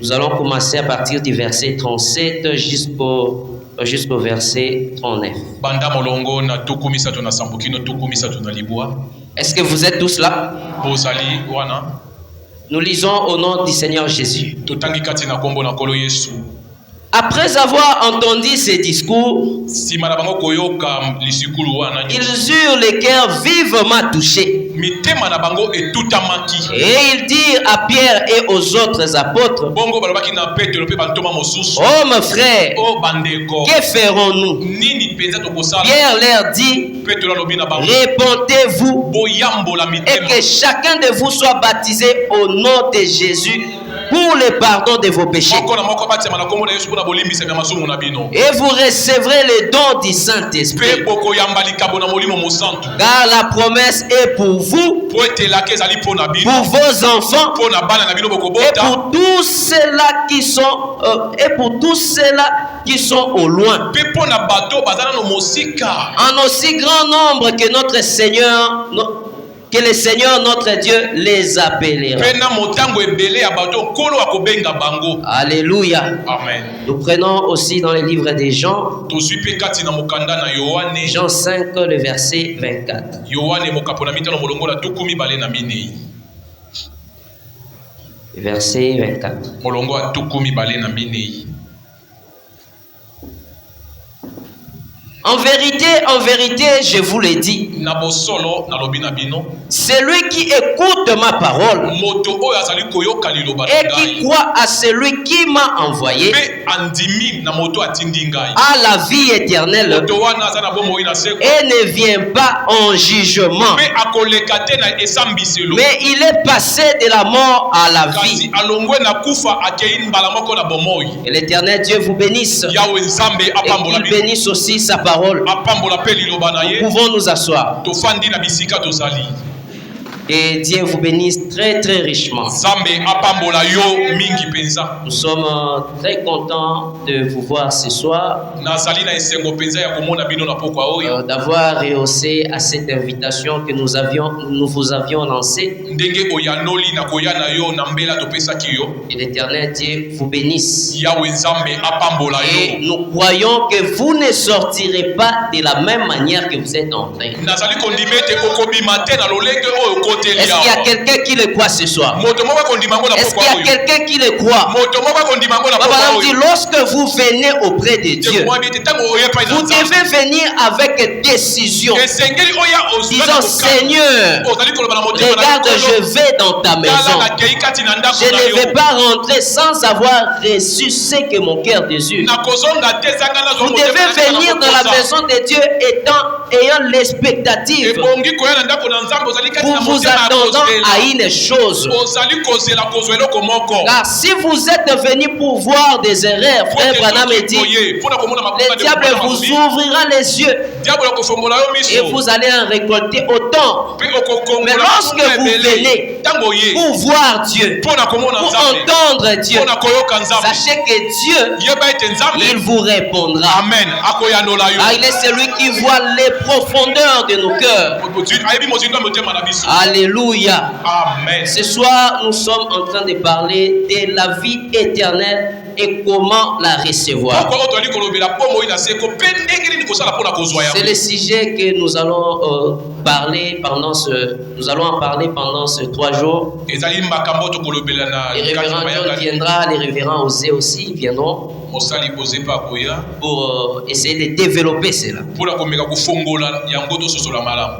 Nous allons commencer à partir du verset 37 jusqu'au verset 39. Est-ce que vous êtes tous là? Nous lisons au nom du Seigneur Jésus. Après avoir entendu ces discours, ils eurent les cœurs vivement touchés. Et ils dirent à Pierre et aux autres apôtres: Hommes frères, que ferons-nous? Pierre leur dit: Répentez-vous et que chacun de vous soit baptisé au nom de Jésus pour le pardon de vos péchés. Et vous recevrez le don du Saint-Esprit. Car la promesse est pour vous, pour vos enfants, et pour tous ceux-là qui sont au loin. En aussi grand nombre que notre Seigneur, que le Seigneur notre Dieu les appellera. Alléluia. Amen. Nous prenons aussi dans les livres des Jean, Jean 5, le verset 24. Verset 24. En vérité, je vous le dis, celui qui écoute ma parole et qui croit à celui qui m'a envoyé a la vie éternelle et ne vient pas en jugement, mais il est passé de la mort à la vie. Et l'Éternel Dieu vous bénisse et qu'il bénisse aussi sa parole. Nous pouvons nous asseoir. Et Dieu vous bénisse très très richement. Nous sommes très contents de vous voir ce soir, d'avoir rehaussé à cette invitation que nous vous avions lancée. Et l'Éternel Dieu vous bénisse. Et nous croyons que vous ne sortirez pas de la même manière que vous êtes entrés. Est-ce qu'il y a quelqu'un qui le croit ce soir? Est-ce qu'il y a quelqu'un qui le croit? Lorsque vous venez auprès de Dieu, vous devez venir avec décision, disant: Seigneur, regarde, je vais dans ta maison. Je ne vais pas rentrer sans avoir reçu ce que mon cœur désire. Vous devez venir dans la maison de Dieu ayant l'expectative, pour vous attendant à une chose. Car si vous êtes venu pour voir des erreurs, frère Branham dit, le diable vous ouvrira les yeux et vous allez en récolter autant. Mais lorsque vous venez pour voir Dieu, pour entendre Dieu, sachez que Dieu, il vous répondra. Amen. Ah, il est celui qui voit les profondeurs de nos cœurs. Alléluia. Amen. Ce soir, nous sommes en train de parler de la vie éternelle et comment la recevoir. C'est le sujet que nous allons en parler pendant ce 3 jours. Les révérends John viendra, les révérends Osé aussi viendront pour essayer de développer cela.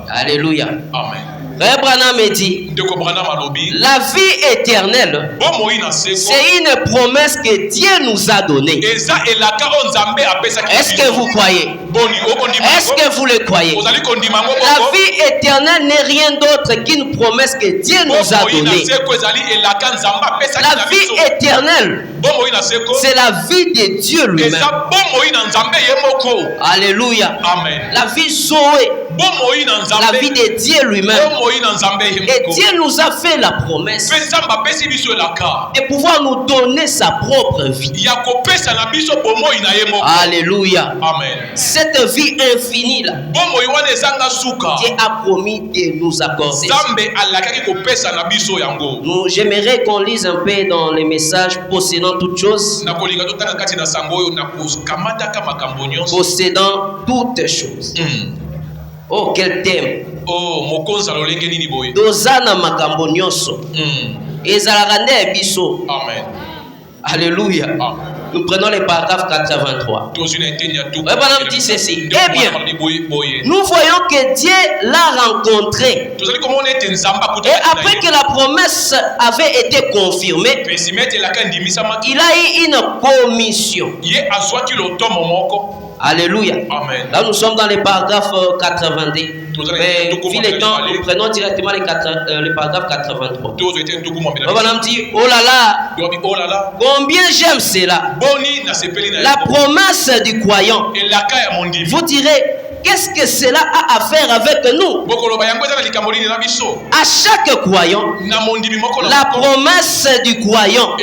Alléluia. Amen. Frère Branham dit, la vie éternelle, c'est une promesse que Dieu nous a donnée. Est-ce que vous croyez? Est-ce que vous le croyez? La vie éternelle n'est rien d'autre qu'une promesse que Dieu nous a donnée. La vie éternelle, c'est la vie de Dieu lui-même. Alléluia. Amen. La vie Zoé, la vie de Dieu lui-même. Et Dieu nous a fait la promesse de pouvoir nous donner sa propre vie. Alléluia. Amen. Cette vie infinie là, Dieu a promis de nous accorder. J'aimerais qu'on lise un peu dans les messages possédant toutes choses. Possédant toutes choses. Oh, quel thème. Dozana makambo nyonso. Ezalaka nde biso. Amen. Alléluia. Nous prenons les paragraphes 83. Abraham dit ceci. Eh bien, nous voyons que Dieu l'a rencontré. Et après que la promesse avait été confirmée, il a eu une commission. Alléluia. Amen. Là, nous sommes dans les paragraphes 82. Mais, vu le temps, nous prenons directement les paragraphes 83. On dit, oh là là, combien j'aime cela. La promesse du croyant. Vous direz, qu'est-ce que cela a à faire avec nous? À chaque croyant, la promesse du croyant,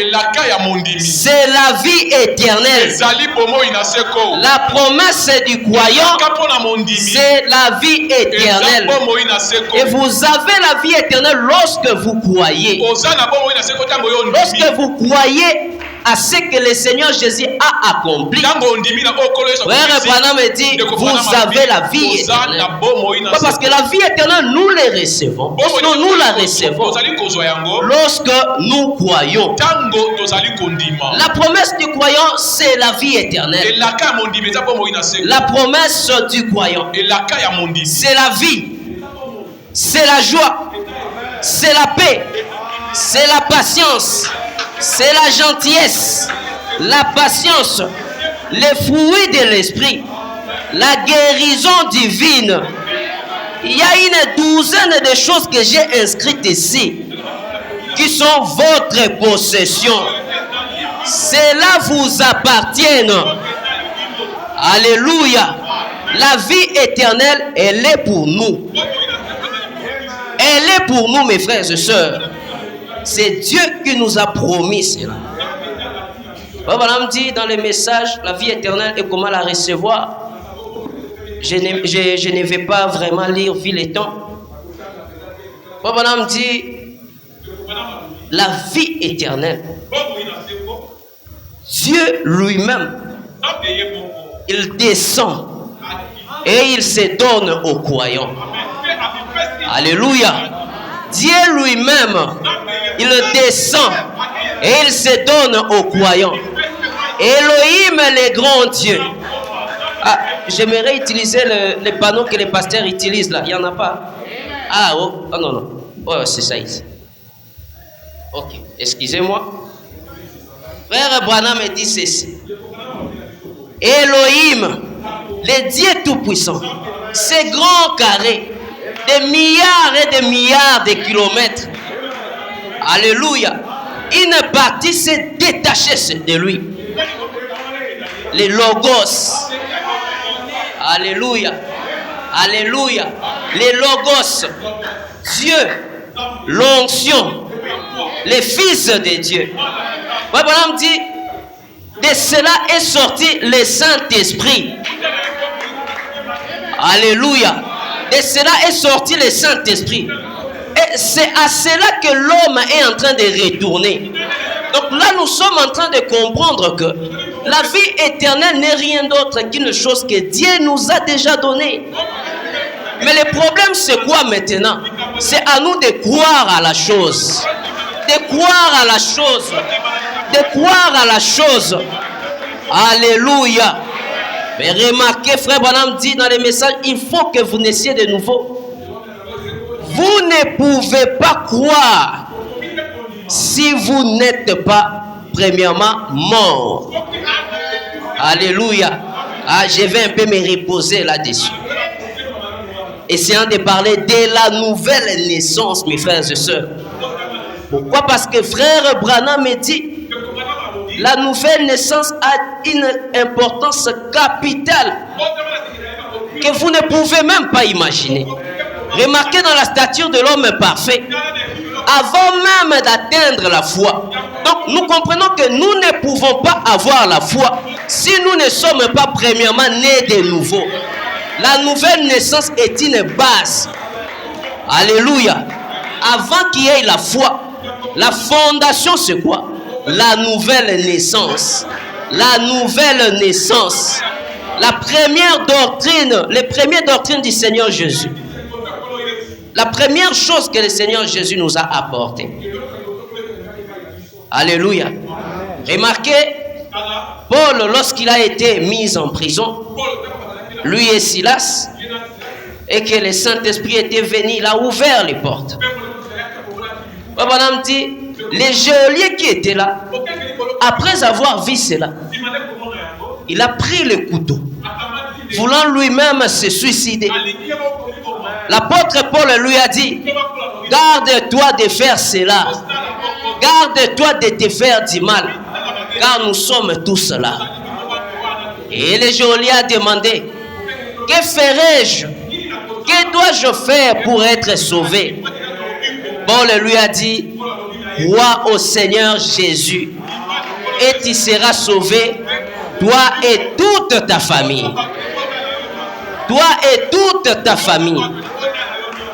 c'est la vie éternelle. La promesse du croyant, c'est la vie éternelle. Et vous avez la vie éternelle lorsque vous croyez. Lorsque vous croyez à ce que le Seigneur Jésus a accompli. Frère Branham dit, vous avez la vie éternelle. Parce que la vie éternelle, nous la recevons. Nous la recevons lorsque nous croyons. La promesse du croyant, c'est la vie éternelle. La promesse du croyant, c'est la vie, c'est la joie, c'est la paix, c'est la patience, c'est la gentillesse, la patience, les fruits de l'esprit, la guérison divine. Il y a une douzaine de choses que j'ai inscrites ici qui sont votre possession. Cela vous appartient. Alléluia. La vie éternelle, elle est pour nous. Elle est pour nous, mes frères et sœurs. C'est Dieu qui nous a promis cela. Baba dit dans les messages, la vie éternelle et comment la recevoir. Je ne vais pas vraiment lire vu le temps. Baba dit la vie éternelle. Dieu lui-même, il descend et il se donne aux croyants. Alléluia. Dieu lui-même, il descend et il se donne aux croyants. Elohim, le grand Dieu. Ah, j'aimerais utiliser le panneau que les pasteurs utilisent là. Il n'y en a pas. Ah, oh, oh non, non. Oh, c'est ça ici. Ok, excusez-moi. Frère Branham me dit ceci. Elohim, le Dieu Tout-Puissant, c'est grand carré, des milliards et des milliards de kilomètres. Alléluia. Une partie s'est détachée de lui. Les logos. Alléluia. Alléluia. Les logos. Dieu. L'onction. Les fils de Dieu. Abraham dit, de cela est sorti le Saint-Esprit. Alléluia. De cela est sorti le Saint-Esprit. Et c'est à cela que l'homme est en train de retourner. Donc là, nous sommes en train de comprendre que la vie éternelle n'est rien d'autre qu'une chose que Dieu nous a déjà donnée. Mais le problème, c'est quoi maintenant? C'est à nous de croire à la chose. De croire à la chose. De croire à la chose. Alléluia. Mais remarquez, frère Branham dit dans les messages, il faut que vous naissiez de nouveau. Vous ne pouvez pas croire si vous n'êtes pas premièrement mort. Alléluia. Ah, je vais un peu me reposer là-dessus. Essayons de parler de la nouvelle naissance, mes frères et sœurs. Pourquoi? Parce que frère Branham me dit, la nouvelle naissance a une importance capitale. que vous ne pouvez même pas imaginer. Remarquez dans la stature de l'homme parfait, avant même d'atteindre la foi. Donc nous comprenons que nous ne pouvons pas avoir la foi si nous ne sommes pas premièrement nés de nouveau. La nouvelle naissance est une base. Alléluia. Avant qu'il y ait la foi, la fondation c'est quoi? La nouvelle naissance. La nouvelle naissance. La première doctrine, les premières doctrines du Seigneur Jésus. La première chose que le Seigneur Jésus nous a apportée. Alléluia. Remarquez, Paul, lorsqu'il a été mis en prison, lui et Silas, et que le Saint-Esprit était venu, il a ouvert les portes. Les geôliers qui étaient là, après avoir vu cela, il a pris le couteau, voulant lui-même se suicider. L'apôtre Paul lui a dit, garde-toi de faire cela, garde-toi de te faire du mal, car nous sommes tous là. Et le geôlier a demandé, que ferai-je? Que dois-je faire pour être sauvé? Paul lui a dit, crois au Seigneur Jésus et tu seras sauvé, toi et toute ta famille. Toi et toute ta famille.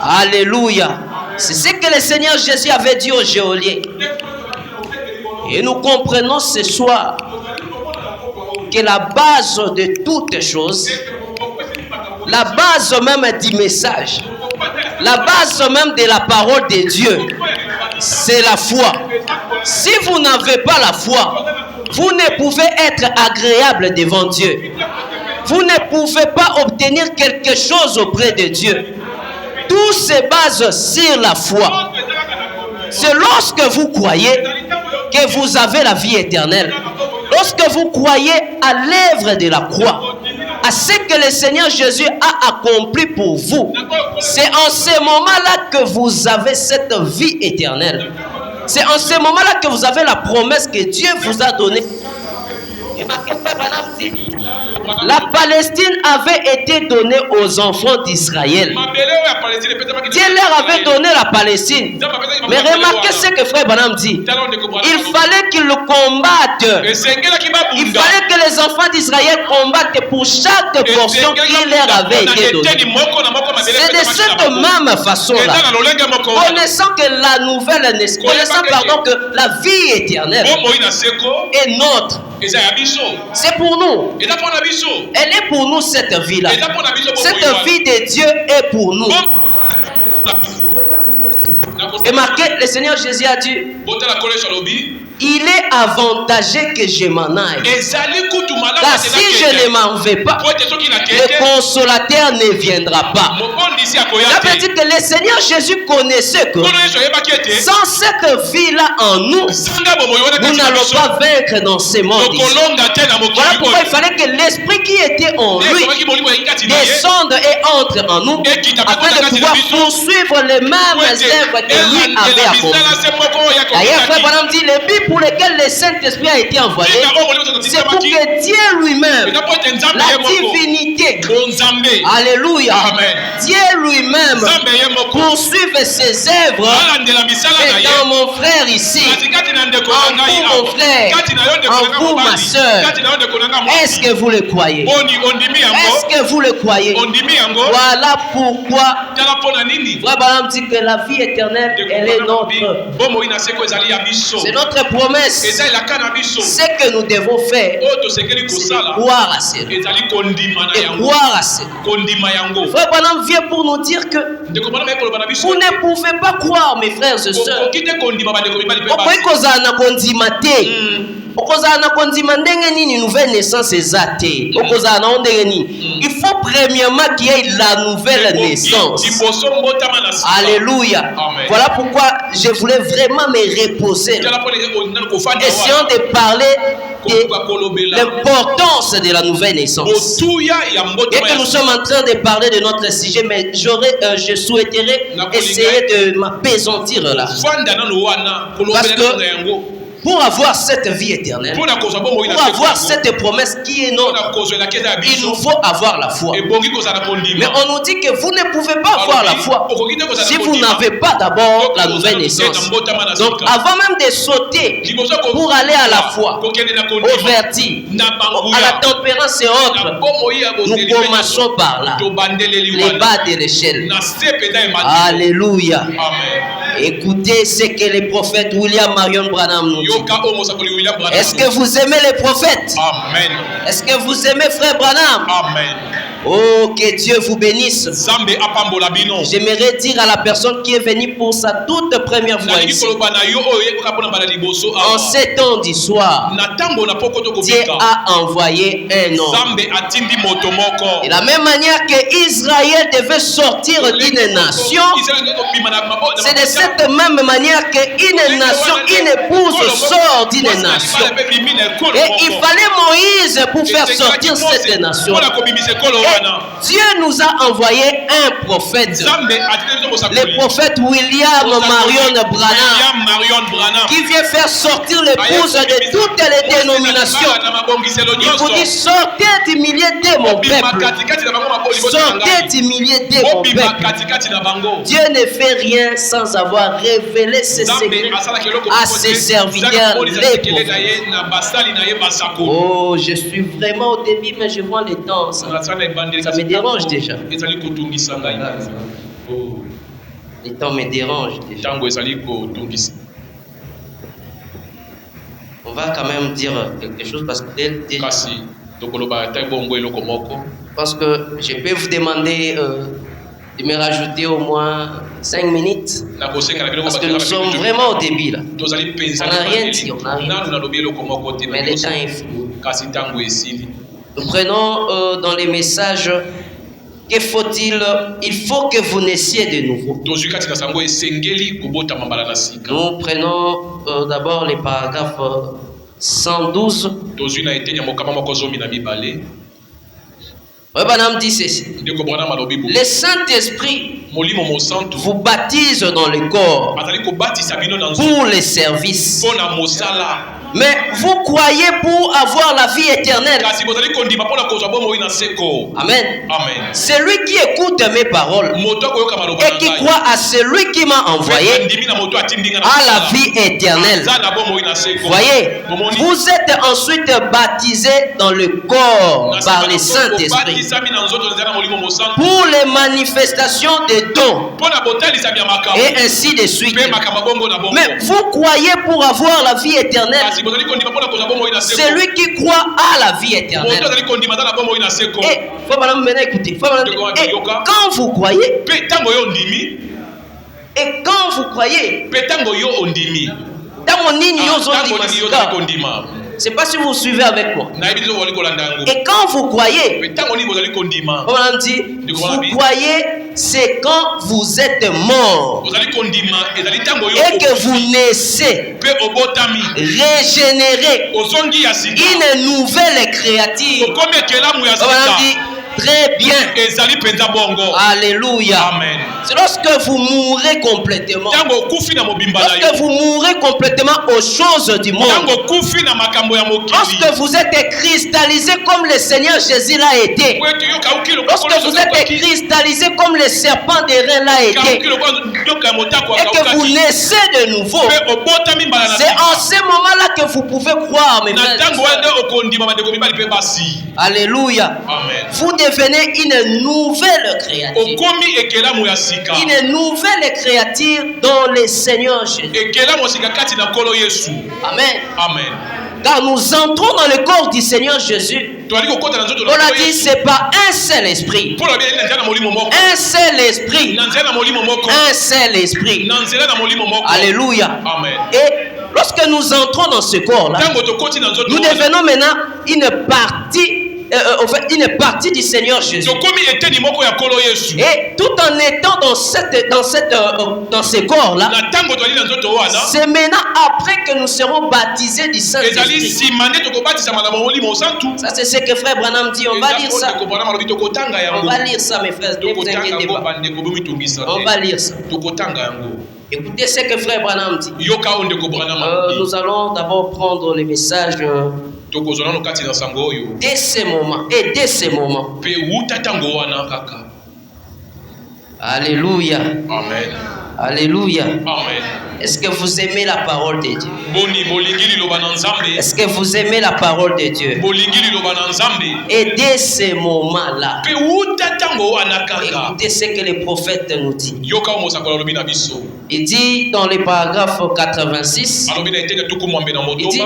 Alléluia. C'est ce que le Seigneur Jésus avait dit au geôlier. Et nous comprenons ce soir que la base de toutes choses, la base même du message, la base même de la parole de Dieu, c'est la foi. Si vous n'avez pas la foi, vous ne pouvez être agréable devant Dieu. Vous ne pouvez pas obtenir quelque chose auprès de Dieu. Tout se base sur la foi. C'est lorsque vous croyez que vous avez la vie éternelle. Lorsque vous croyez à l'œuvre de la croix, à ce que le Seigneur Jésus a accompli pour vous, c'est en ce moment-là que vous avez cette vie éternelle. C'est en ce moment-là que vous avez la promesse que Dieu vous a donnée. La Palestine avait été donnée aux enfants d'Israël. Dieu leur avait donné la Palestine. Mais remarquez ce que Frère Branham dit. Il fallait qu'ils le combattent. Il fallait que les enfants d'Israël combattent pour chaque portion qui leur avait été donnée. C'est de cette même façon-là, connaissant que la nouvelle naissance, connaissant que la vie éternelle est notre. C'est pour nous. Elle est pour nous cette vie-là. Cette vie de Dieu est pour nous. Et marqué, le Seigneur Jésus a dit, il est avantageux que je m'en aille. Car si je ne m'en vais pas, le consolateur ne viendra pas. Ça veut dire que le Seigneur Jésus connaissait que sans cette vie-là en nous, nous n'allons pas vaincre dans ce monde. Voilà pourquoi il fallait que l'esprit qui était en lui descende et entre en nous afin de pouvoir poursuivre les mêmes œuvres que lui avait accomplies. D'ailleurs, Frère Branham dit, le but pour lequel le Saint-Esprit a été envoyé, c'est pour que Dieu lui-même, la divinité, alléluia, Dieu lui-même poursuive ses œuvres. Et dans mon frère ici, en vous mon frère, en vous ma soeur, est-ce que vous le croyez? Est-ce que vous le croyez? Voilà pourquoi Frère Branham dit que la vie éternelle, elle est notre. C'est notre promesse. Ce que nous devons faire, c'est croire à cela. Et croire à cela. Frère Branham vient pour nous dire que vous ne pouvez pas croire, mes frères et sœurs. Nouvelle naissance exactée. Il faut premièrement qu'il y ait la nouvelle naissance. Alléluia. Voilà pourquoi je voulais vraiment me reposer. Essayons de parler de l'importance de la nouvelle naissance. Et que nous sommes en train de parler de notre sujet, mais je souhaiterais essayer de m'apaisantir là. Parce que pour avoir cette vie éternelle, pour avoir cette promesse qui est notre, il nous faut avoir la foi. Mais on nous dit que vous ne pouvez pas avoir la foi si vous n'avez pas d'abord la nouvelle naissance. Donc avant même de sauter pour aller à la foi, au vertige, à la tempérance et autres, nous commençons par là, les bas de l'échelle. Alléluia. Écoutez ce que le prophète William Marion Branham nous dit. Est-ce que vous aimez les prophètes? Amen. Est-ce que vous aimez frère Branham? Amen. Oh, que Dieu vous bénisse. J'aimerais dire à la personne qui est venue pour sa toute première fois ici, en ces temps d'histoire, Dieu a envoyé un homme. De la même manière que Israël devait sortir d'une nation, c'est de cette même manière qu'une nation, une épouse sort d'une nation. Et il fallait Moïse pour faire sortir cette nation. Dieu nous a envoyé un prophète, le prophète William Marion Branham, qui vient faire sortir l'épouse de toutes les dénominations. Il vous dit, sortez du milieu de mon peuple, sortez du milieu de mon peuple. Dieu ne fait rien sans avoir révélé ses secrets à ses serviteurs, les prophètes. Oh, je suis vraiment au début, mais je vois les temps. Ça me dérange déjà. Les temps me dérangent déjà. On va quand même dire quelque chose parce que je peux vous demander de me rajouter au moins 5 minutes parce que nous sommes vraiment au début là. On n'a rien dit, on n'a rien dit. Mais le temps est fini. Nous prenons dans les messages, que faut-il? Il faut que vous naissiez de nouveau. Nous prenons d'abord les paragraphes 112. Branham dit ceci. Le Saint-Esprit vous baptise dans le corps pour le service. Mais vous croyez pour avoir la vie éternelle. Amen. Celui qui écoute mes paroles et qui croit à celui qui m'a envoyé a la vie éternelle. Voyez, vous êtes ensuite baptisés dans le corps par le Saint-Esprit pour les manifestations des dons et ainsi de suite. Mais vous croyez pour avoir la vie éternelle. Celui qui croit à la vie éternelle. Et faut maintenant écouter. Et quand vous croyez, c'est pas si vous suivez avec moi. Et quand vous croyez, on dit, vous croyez, c'est quand vous êtes mort et que vous naissez, régénéré, une nouvelle créature. On dit, très bien. Alléluia. Amen. C'est lorsque vous mourrez complètement. Lorsque vous mourrez complètement aux choses du monde. Lorsque vous êtes cristallisé comme le Seigneur Jésus l'a été. Lorsque vous êtes cristallisé comme le serpent des reins l'a été. Et que vous naissez de nouveau. C'est en ce moment-là que vous pouvez croire, mes frères. Alléluia. Amen. Vous devenez une nouvelle créature. Une nouvelle créature dans le Seigneur Jésus. Amen. Amen. Car nous entrons dans le corps du Seigneur Jésus. On a dit, c'est pas un seul esprit. Un seul esprit. Un seul esprit. Alléluia. Amen. Et lorsque nous entrons dans ce corps-là, nous devenons maintenant une partie du Seigneur Jésus. Et tout en étant dans ce corps-là, c'est maintenant après que nous serons baptisés du Saint-Esprit. Ça, c'est ce que frère Branham dit. On va lire ça. On va lire ça, mes frères. Ne vous inquiétez pas. On va lire ça. Écoutez ce que frère Branham dit. Nous allons d'abord prendre les messages dès ce moment et dès ce moment. Alléluia. Amen. Alléluia. Amen. Est-ce que vous aimez la parole de Dieu? Est-ce que vous aimez la parole de Dieu? Et dès ce moment-là, écoutez ce que les prophètes nous disent. Il dit dans les paragraphes 86, il dit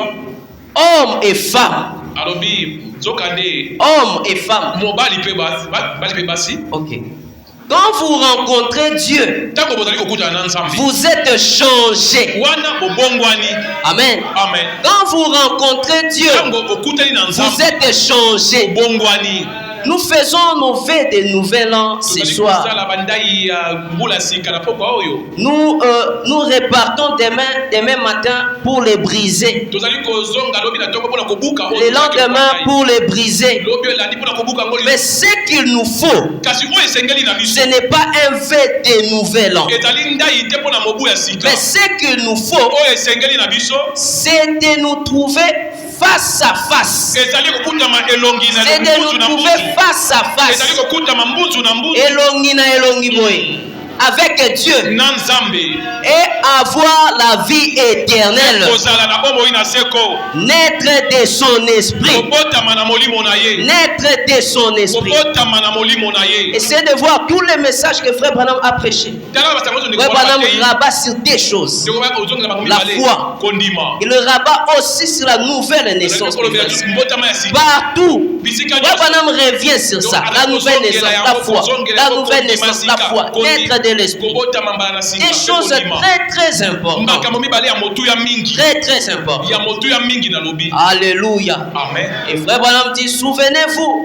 homme et femme. Homme et femme. Ok. Quand vous rencontrez Dieu, vous êtes changé. Amen. Amen. Quand vous rencontrez Dieu, vous êtes changé. Nous faisons nos vœux de nouvel an ce soir. Nous repartons demain matin pour les briser. Le lendemain pour les briser. Mais ce qu'il nous faut, ce n'est pas un vœu de nouvel an. Mais ce qu'il nous faut, c'est de nous trouver face à face. C'est de nous trouver face à face. Elongi na elongi boy. Avec Dieu et avoir la vie éternelle, naître de son esprit, naître de son esprit. Essayez de voir tous les messages que frère Branham a prêché. Frère Branham rabat sur des choses, la foi. Il rabat aussi sur la nouvelle naissance. Partout, frère Branham revient sur ça, la nouvelle naissance, la foi, la nouvelle naissance, la foi, naître de l'esprit. Des choses très importantes. Très importantes. Alléluia. Amen. Et frère Branham dit, souvenez-vous,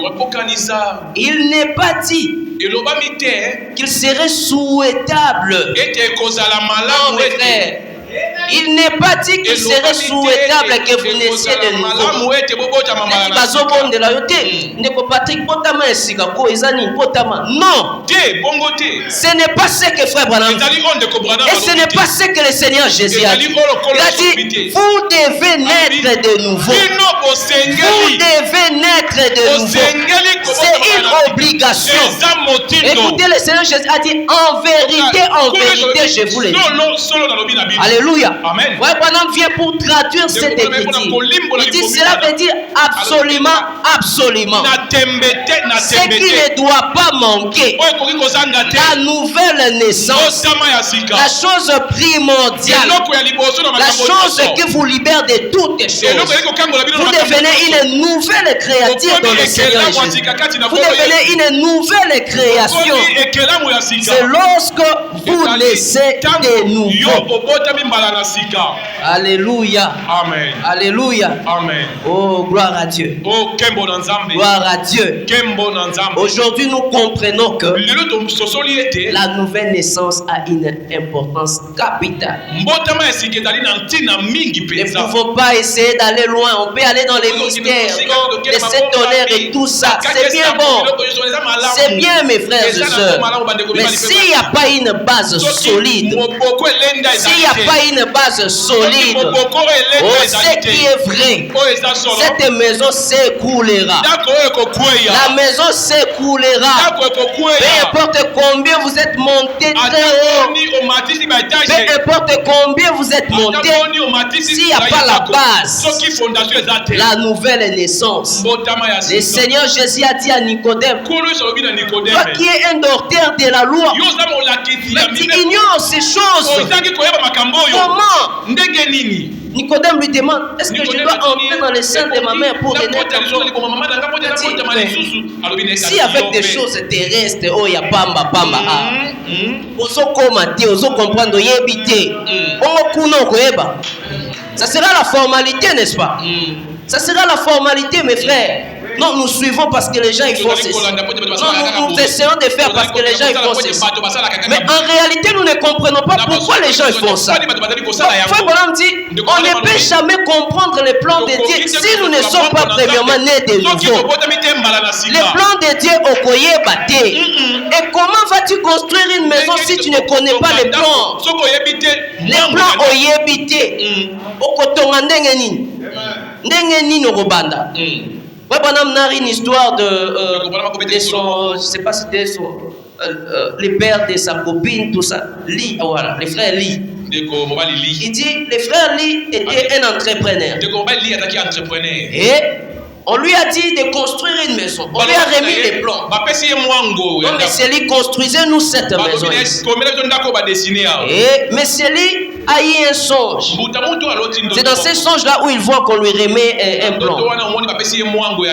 il n'est pas dit qu'il serait souhaitable. Non, mes frères. Il n'est pas dit qu'il serait souhaitable que vous naissiez de nouveau. Non. Ce n'est pas ce que frère Branham dit. Et ce n'est pas ce que le Seigneur Jésus a dit. Il a dit, vous devez naître de nouveau. Vous devez naître de nouveau. C'est une obligation. Écoutez, le Seigneur Jésus a dit, en vérité, je vous le dis. Alléluia. Amen. Ouais, Branham vient pour traduire cette écriture. Il dit cela veut dire absolument. Ce qui ne doit pas manquer. La nouvelle naissance. La chose primordiale. La chose qui vous libère de toutes choses. Vous devenez une nouvelle créature dans le Seigneur Jésus. Vous devenez une nouvelle création. C'est lorsque vous naissez de nouveau. Alléluia. Amen. Alléluia. Amen. Oh, gloire à Dieu. Oh, gloire à Dieu. Aujourd'hui, nous comprenons que la nouvelle naissance a une importance capitale. Nous ne pouvons pas essayer d'aller loin. On peut aller dans les mystères, de cet honneur et tout ça. C'est bien bon. C'est bien, mes frères et sœurs. Mais s'il n'y a pas une base solide, s'il n'y a pas une base solide, ce qui est vrai, cette maison s'écroulera. La maison s'écroulera. Peu importe combien vous êtes monté très haut, peu importe combien vous êtes monté, s'il n'y a pas la base, la nouvelle naissance. Le Seigneur Jésus a dit à Nicodème, toi qui es un docteur de la loi, mais tu ignores ces choses. Comment? Nicodème lui demande, est-ce que je dois entrer dans le sein de ma mère pour renaître? Si avec des choses terrestres, oh, il y a pamba. Ça sera la formalité, n'est-ce pas? Ça sera la formalité, mes frères. Non, nous suivons parce que les gens ils font ceci. Non, nous essayons de faire parce que les gens ils font ceci. Mais en réalité, nous ne comprenons pas pourquoi les gens ils font ça. Frère Branham dit, on ne peut jamais comprendre les plans de Dieu si nous ne sommes pas premièrement nés de nouveau. Les plans de Dieu au koye bate. Et comment vas-tu construire une maison si tu ne connais pas les plans? Les plans oyebite. Okotonga ndenge nini? Ndenge nini okobanda? Ouais, Branham narre une histoire de son, je sais pas si c'était son, les pères de sa copine, tout ça. Lee, voilà, les frères Lee. Il dit, les frères Lee étaient un entrepreneur. Et on lui a dit de construire une maison. On lui a remis les plans. Non, mais c'est lui, construisez-nous cette maison. Et monsieur Lee a eu un songe. C'est dans ce songe-là où il voit qu'on lui remet un plan.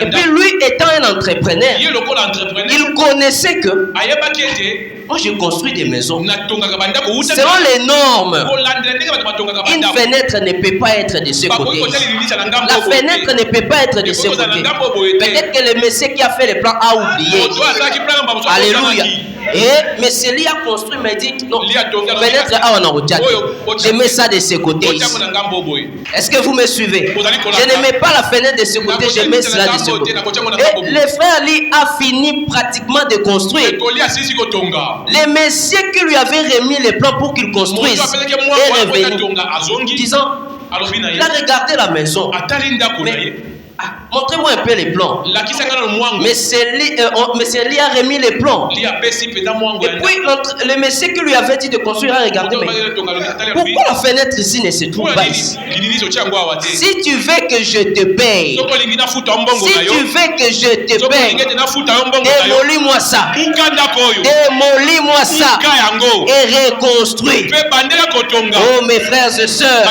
Et puis lui, étant un entrepreneur, il connaissait que moi j'ai construit des maisons. Selon les normes, une fenêtre ne peut pas être de ce côté. La fenêtre ne peut pas être de ce côté. Peut-être que le monsieur qui a fait les plans a oublié. Alléluia. Et monsieur Lee a construit, mais dit non, fenêtre je mets ça de ce côté. Est-ce que vous me suivez? Je ne mets pas la fenêtre de ce côté, je mets cela de ce côté. Et le frère Lee a fini pratiquement de construire. Les messieurs qui lui avaient remis les plans pour qu'il construise est revenu, disant, il a regardé la maison. Mais, montrez-moi un peu les plans. Monsieur Lee a remis les plans. Et puis le monsieur qui lui avait dit de construire a regardé, mais pourquoi la fenêtre ici ne se trouve pas ici? Si tu veux que je te paye, si tu veux que je te paye, démolis-moi ça. Démolis-moi ça et reconstruis. Oh mes frères et sœurs,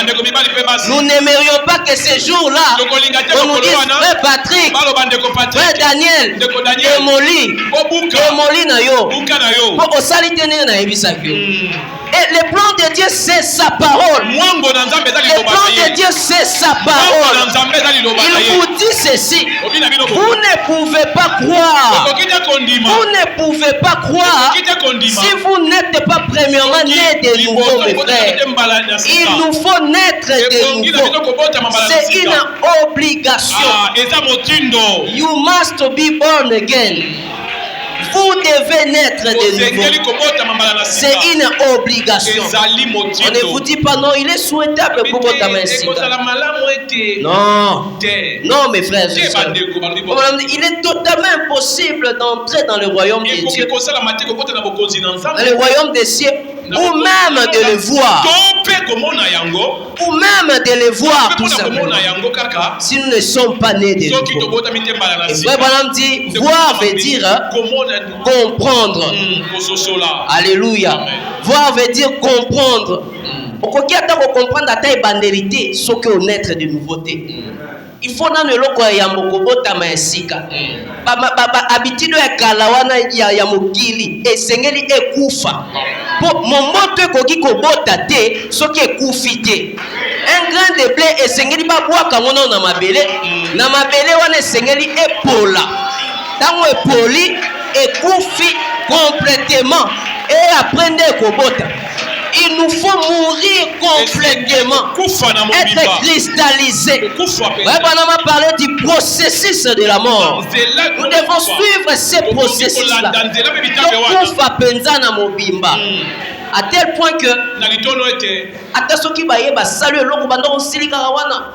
nous n'aimerions pas que ces jours-là on nous dise, frère Patrick, frère Daniel, démolis na yo. Pour osalitene na ebisaki. Et le plan de Dieu, c'est sa parole. Le plan de Dieu, c'est sa parole. Il vous dit ceci. Vous ne pouvez pas croire. Vous ne pouvez pas croire si vous n'êtes pas premièrement né de nouveau, mes frères. Il nous faut naître de nouveau. C'est une obligation. You must be born again. Vous devez naître de nouveau. C'est une obligation. On ne vous dit pas non, il est souhaitable pour votre main. Non. Non, mes frères et sœurs. Il est totalement impossible d'entrer dans le royaume de Dieu. Dans le royaume des cieux, ou même de le voir. Ou même de le voir tout simplement. Si nous ne sommes pas nés de nouveau. Et frère Branham dit, voir veut dire comprendre. Alléluia. Voir veut dire comprendre. Okoki ata ko comprendre ata ebandérité soki honnête de nouveauté. Il faut dans le loko ya mokobota maesika. Habitude ya kalawana ya mokili esengeli ekufa. Po momoto ekoki kobota te soki ekufi te. Un grain de blé esengeli babwaka ngona na mabele. Na mabele wana esengeli epola. Tango epoli ekufi complètement et après kobota. Il nous faut mourir complètement, être cristallisé. On a parlé du processus de la mort. Nous devons suivre ce processus-là. À tel point que attention qui va y saluer l'eau bandon silika wana.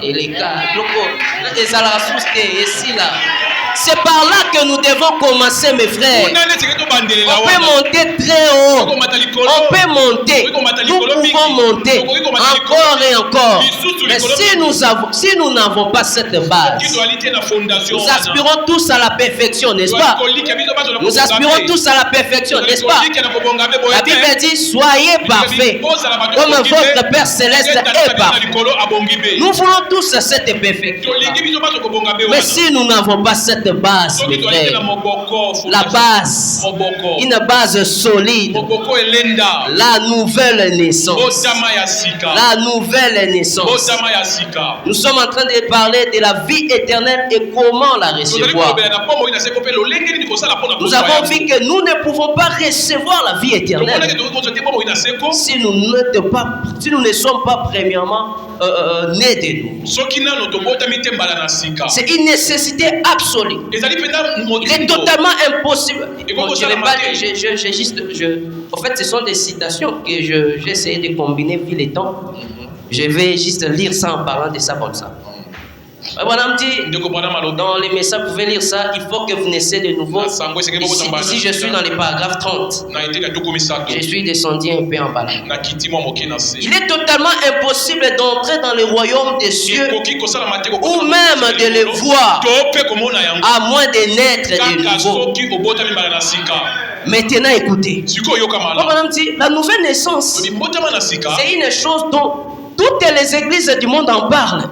Et les gars, c'est par là que nous devons commencer, mes frères. On peut monter très haut. On peut monter. Nous pouvons monter encore et encore. Mais si nous n'avons pas cette base, nous aspirons tous à la perfection, n'est-ce pas? Nous aspirons tous à la perfection, n'est-ce pas? La Bible dit, soyez parfaits, comme votre Père Céleste est parfait. Nous voulons tous cette perfection. Mais si nous n'avons pas cette cette base, mes frères, la base, une base solide, la nouvelle naissance. La nouvelle naissance. Nous sommes en train de parler de la vie éternelle et comment la recevoir. Nous avons vu que nous ne pouvons pas recevoir la vie éternelle si nous ne sommes pas premièrement nés de nous. C'est une nécessité absolue. Il est totalement impossible. Bon, je vais pas, en fait, ce sont des citations que j'ai essayé de combiner vu les temps. Je vais juste lire ça en parlant de ça comme ça. Dans les messages, vous pouvez lire ça. Il faut que vous naissiez de nouveau. Ici, je suis dans les paragraphes 30. Je suis descendu un peu en bas. Il est totalement impossible d'entrer dans le royaume des cieux ou même de le voir à moins de naître de nouveau. Maintenant, écoutez. La nouvelle naissance, c'est une chose dont toutes les églises du monde en parlent.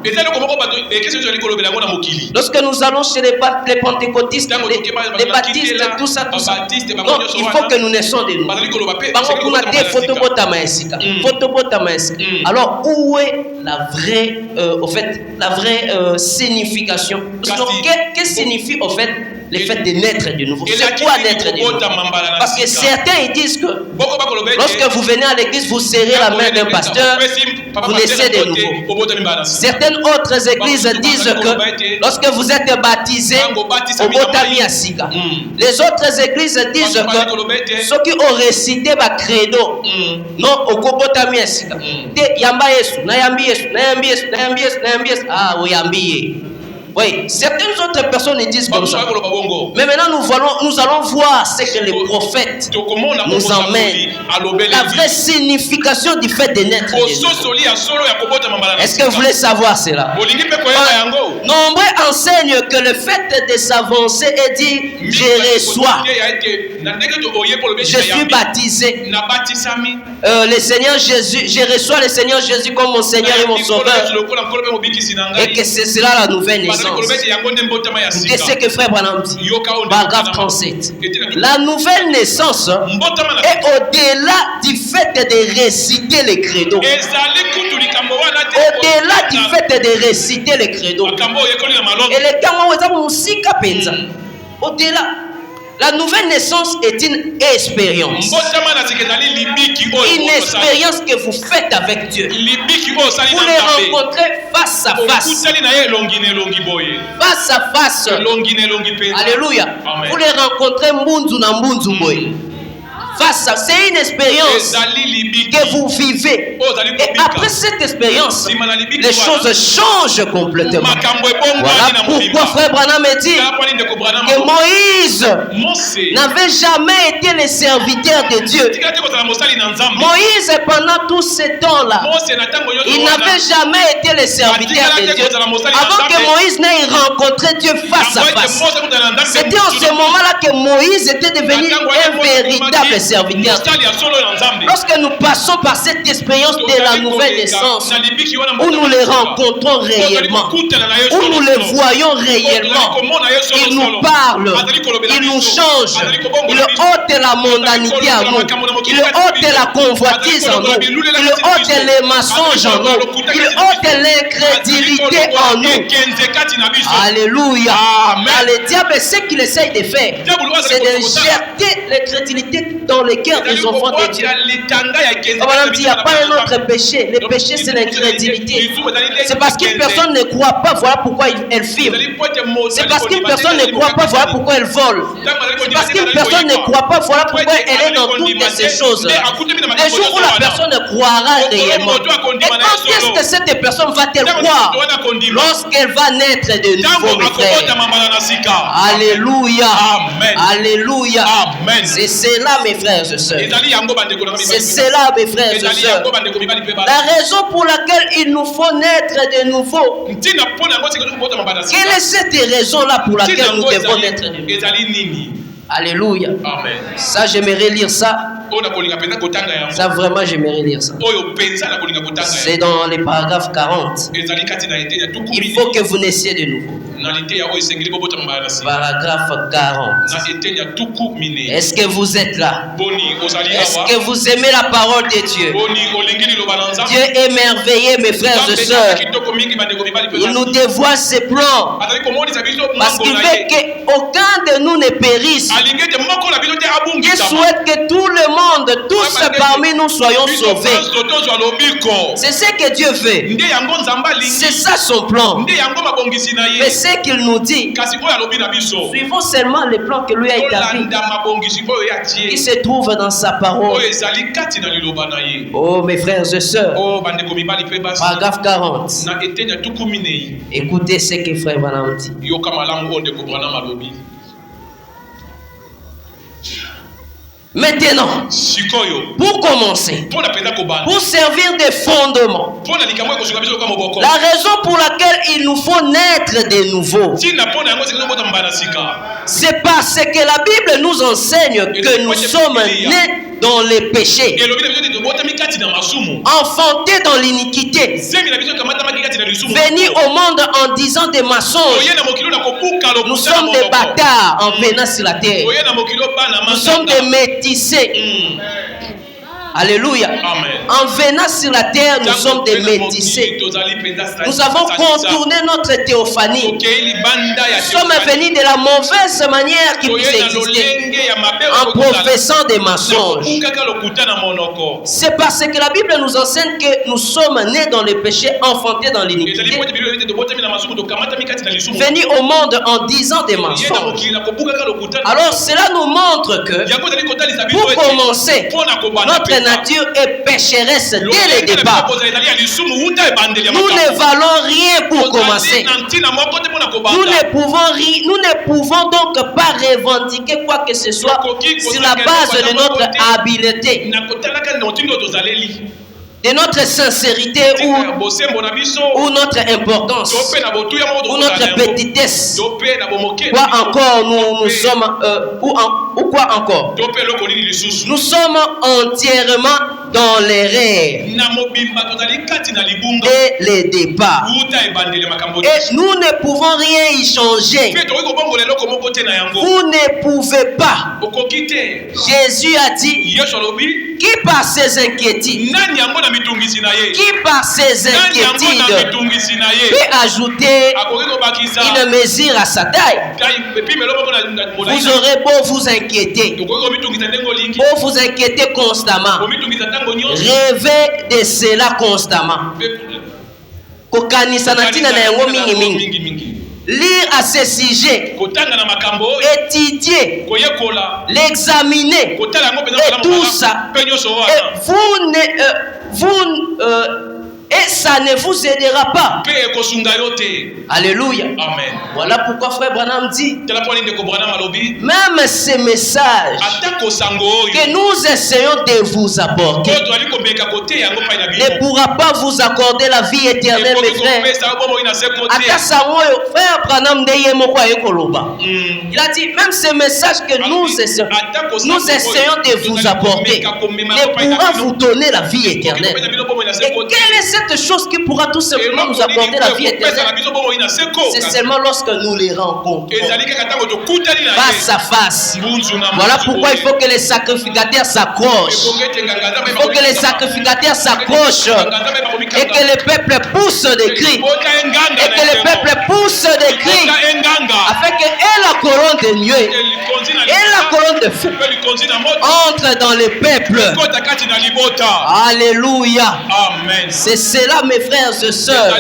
Lorsque nous allons chez les pentecôtistes, les baptistes, tout ça. Donc, il faut que nous naissions de nous. Alors, où est la vraie signification? Que signifie au fait le fait de naître de nouveau? C'est quoi naître de nouveau? Parce que certains ils disent que lorsque vous venez à l'église, vous serrez la main d'un pasteur, vous naissez de nouveau. Certaines autres églises disent que lorsque vous êtes baptisé, les autres églises disent que ceux qui ont récité le credo, non, au Kobotami Asika. Yamba Yesu, Nayambi Yesu, Nayambi Yesu, Nayambi Yesu, Nayambi Yesu. Ah, oui, Yambi. Oui, certaines autres personnes disent comme ça. Mais maintenant, nous allons voir ce que les prophètes nous emmènent. La vraie signification du fait de naître. Est-ce que vous voulez savoir cela? Nombreux enseignent que le fait de s'avancer et dire je reçois, je suis baptisé, le Seigneur Jésus, je reçois le Seigneur Jésus comme mon Seigneur et mon Sauveur, et que c'est cela la nouvelle naissance. Qu'est-ce que frère Branham dit? Paragraphe 37. La nouvelle naissance est au-delà du fait de réciter les credos. Au-delà du fait de réciter les credos. Et les Penza. Au-delà. La nouvelle naissance est une expérience. Une expérience que vous faites avec Dieu. Vous les rencontrez face à face. Face à face. Alléluia. Vous les rencontrez mbunzu na mbunzu boy. Face à, c'est une expérience que vous vivez. Et après cette expérience, les choses changent complètement. Voilà pourquoi frère Branham dit que Moïse n'avait jamais été le serviteur de Dieu. Moïse, pendant tout ce temps-là, il n'avait jamais été le serviteur de Dieu. Avant que Moïse n'ait rencontré Dieu face à face. C'était en ce moment-là que Moïse était devenu un véritable serviteur. Lorsque nous passons par cette expérience de la nouvelle naissance, où nous les rencontrons réellement, où nous les voyons réellement, ils nous parlent, ils nous changent, ils ôtent la mondanité à nous, ils ôtent la convoitise en nous, ils ôtent les mensonges en nous, ils ôtent l'incrédulité en nous. Alléluia. Le diable, ce qu'il essaye de faire, c'est de jeter l'incrédulité dans les cœurs des enfants de Dieu. Il n'y a pas un autre péché. Le péché, c'est l'incrédulité. C'est parce qu'une personne ne croit pas, voilà pourquoi elle fume. C'est parce qu'une personne ne croit pas, voilà pourquoi elle vole. C'est parce qu'une personne ne croit pas, voilà pourquoi elle est dans toutes ces choses. Les jours où la personne croira réellement. Et quand est-ce que cette personne va-t-elle croire? Lorsqu'elle va naître de nouveau, mes frères. Alléluia. Alléluia. C'est cela, mes frères et sœurs. C'est cela, mes frères et sœurs. La raison pour laquelle il nous faut naître de nouveau. Quelle est cette raison-là pour laquelle nous devons naître de nouveau? Alléluia. Ça, j'aimerais lire ça Ça vraiment, j'aimerais lire ça. C'est dans les paragraphes 40. Il faut que vous naissiez de nouveau. Paragraphe 40. Est-ce que vous êtes là? Est-ce que vous aimez la parole de Dieu? Dieu est merveilleux, mes frères et sœurs. Il nous dévoile ses plans parce qu'il veut qu'aucun de nous ne périsse. Dieu souhaite que tout le monde, tous parmi nous soyons sauvés. C'est ce que Dieu veut. C'est ça son plan. Mais ce qu'il nous dit, suivons seulement les plans que lui a établis, qui se trouvent dans sa parole. Oh, mes frères et sœurs, paragraphe 40. Écoutez ce que frère Branham dit. Maintenant, pour commencer, pour servir de fondement, la raison pour laquelle il nous faut naître de nouveau, c'est parce que la Bible nous enseigne que nous sommes nés dans les péchés, enfantés dans l'iniquité, venus au monde en disant des mensonges. Nous sommes des bâtards en venant sur la terre. Nous sommes des métissés. Alléluia. En venant sur la terre, nous sommes des métissés. Nous avons contourné notre théophanie. Nous sommes venus de la mauvaise manière qui puisse exister, en professant des mensonges. C'est parce que la Bible nous enseigne que nous sommes nés dans le péché, enfantés dans l'iniquité, venus au monde en disant des mensonges. Alors cela nous montre que, pour commencer, notre nature est pécheresse dès le départ. Nous ne valons rien pour commencer. Nous ne pouvons donc pas revendiquer quoi que ce soit sur la base de notre habileté, de notre sincérité ou notre importance ou notre petitesse. Quoi encore nous sommes ou quoi encore? Nous sommes entièrement dans l'erreur dès le départ. Et nous ne pouvons rien y changer. Vous ne pouvez pas. Jésus a dit, qui par ses inquiétudes, peut ajouter une mesure à sa taille. Vous aurez beau vous inquiéter, beau vous inquiéter constamment, rêvez de cela constamment. Lire à ce sujet, étudier, l'examiner, et tout ça, et ça ne vous aidera pas. Alléluia. Amen. Voilà pourquoi frère Branham dit, même ces messages que nous essayons de vous apporter ne pourra pas vous accorder la vie éternelle, mes frères. Frère Branham il a dit, même ces messages que nous essayons de vous apporter ne pourra vous donner la vie éternelle. Et quelle est cette chose qui pourra tout simplement nous apporter la vie éternelle? C'est seulement lorsque nous les rencontrons face à face. Voilà pourquoi il faut que les sacrificateurs s'accrochent. Il faut que les sacrificateurs s'accrochent et que le peuple pousse des cris. Et que le peuple pousse des cris afin que la couronne de nuée et la couronne de feu entre dans le peuple. Alléluia. Amen. C'est cela, mes frères et sœurs.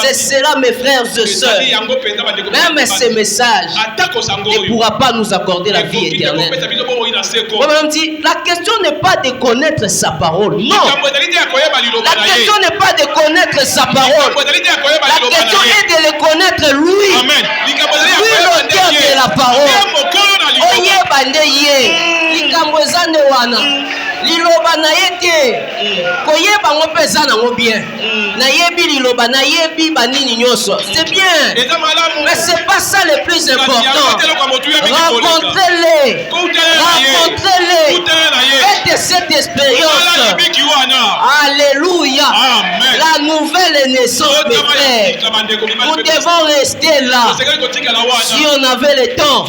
C'est cela, mes frères et sœurs. Même ces messages ne pourra pas nous accorder la vie éternelle. On dit, la question n'est pas de connaître sa parole. Non. La question n'est pas de connaître sa parole. La question est de le connaître lui. Lui, l'auteur de la parole. Oye bande ye. Likambwezane wana. liloba na yete koyeba ngo pesa na ngo bien na yebi liloba na yebi banini nyoso c'est bien mais c'est pas ça le plus important. Rencontrez-les faites cette expérience. Alléluia. La nouvelle naissance mes frères, nous devons rester là. Si on avait le temps,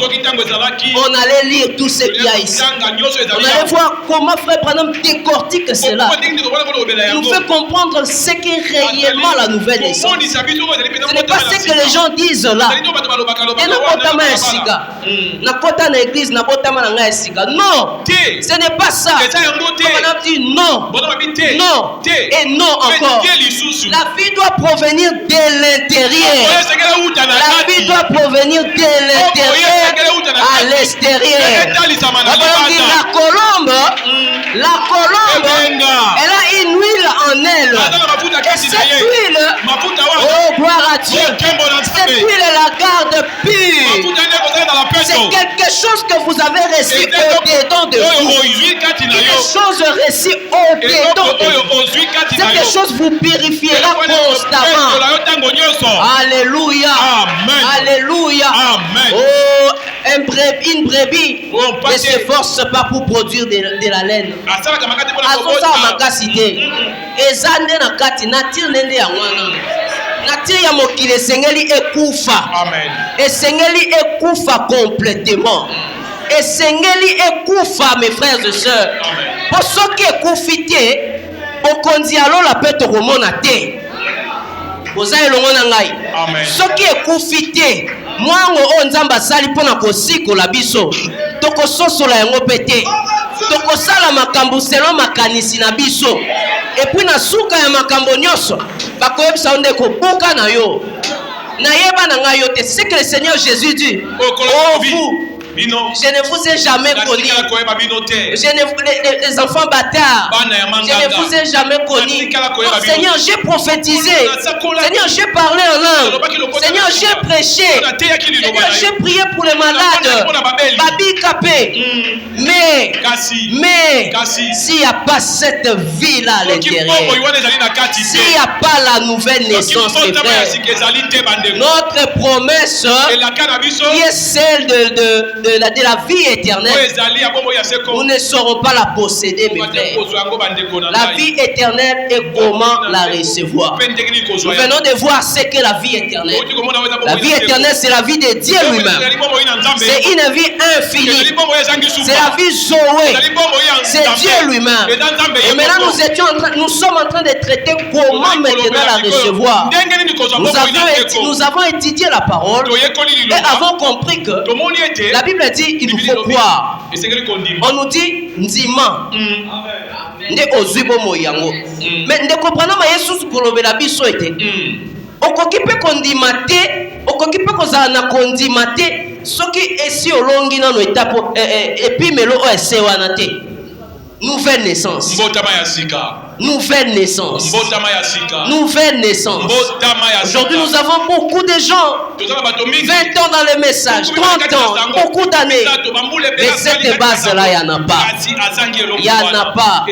on allait lire tout ce qu'il y a ici. On allait voir comment frère Branham décortique cela. Il nous fait comprendre ce qu'est réellement la nouvelle naissance. Ce n'est pas ce que les gens disent là. Non, ce n'est pas ça. On a dit non, non et non encore. La vie doit provenir de l'intérieur. La vie doit provenir de l'intérieur à l'extérieur. La colombe, elle a une huile en elle. Et cette huile, oh gloire à Dieu, cette huile la garde pure. C'est quelque chose que vous avez reçu au-dedans de vous. Quelque chose reçu au-dedans de vous. Cette chose vous purifiera constamment. Alléluia. Alléluia. Oh, une brebis ne s'efforce pas pour produire de la laine. Nature ya mokili esengeli ekufa. Esengeli ekufa complètement. Esengeli ekufa mes frères et sœurs. Pour ceux qui ekufi te, okonzi alola pe tokomona te. Boza elongo na ngai. Ceux qui ekufi te, mwango o nzamba sali pona kosikola biso. Tokososola yango pe te. Tokosala makambo selon makanisi na biso. Et puis na suka ya makambo nyoso bakoyebisa onde ko boka na yo na yeba na ngayo te. C'est que le Seigneur Jésus dit oh vous je ne vous ai jamais connu. Les enfants bâtards, je ne vous ai jamais connu. Non, Seigneur, j'ai prophétisé. Seigneur, j'ai parlé en langue. Seigneur, j'ai prêché. Seigneur, j'ai prié pour les malades. Babi Kapé. Mais s'il n'y a pas cette vie-là à l'intérieur, s'il n'y a pas la nouvelle naissance, mes frères, notre promesse qui est celle de la vie éternelle, nous ne saurons pas la posséder, mes frères. La vie éternelle et comment la recevoir. Nous venons de voir ce qu'est la vie éternelle. La vie éternelle, c'est la vie de Dieu lui-même. C'est une vie infinie. C'est la vie Zoé. C'est Dieu lui-même. Et maintenant, nous sommes en train de traiter comment maintenant la recevoir. Nous avons étudié la parole et avons compris que la Bible dit qu'il nous faut croire. On nous dit Ndima. Nde ozuibo moyango. Mais ne comprenons pas Yesu kolobela biso ete. Okokipe kondimate, okokipe kozala na kondimate, soki esi olongi na no etapo epimelo o esewana te. Nouvelle naissance. Nouvelle naissance. Nouvelle naissance. Aujourd'hui, nous avons beaucoup de gens. 20 ans dans le message, 30 ans, beaucoup d'années. Mais cette base-là, il n'y en a pas. Il n'y en a pas.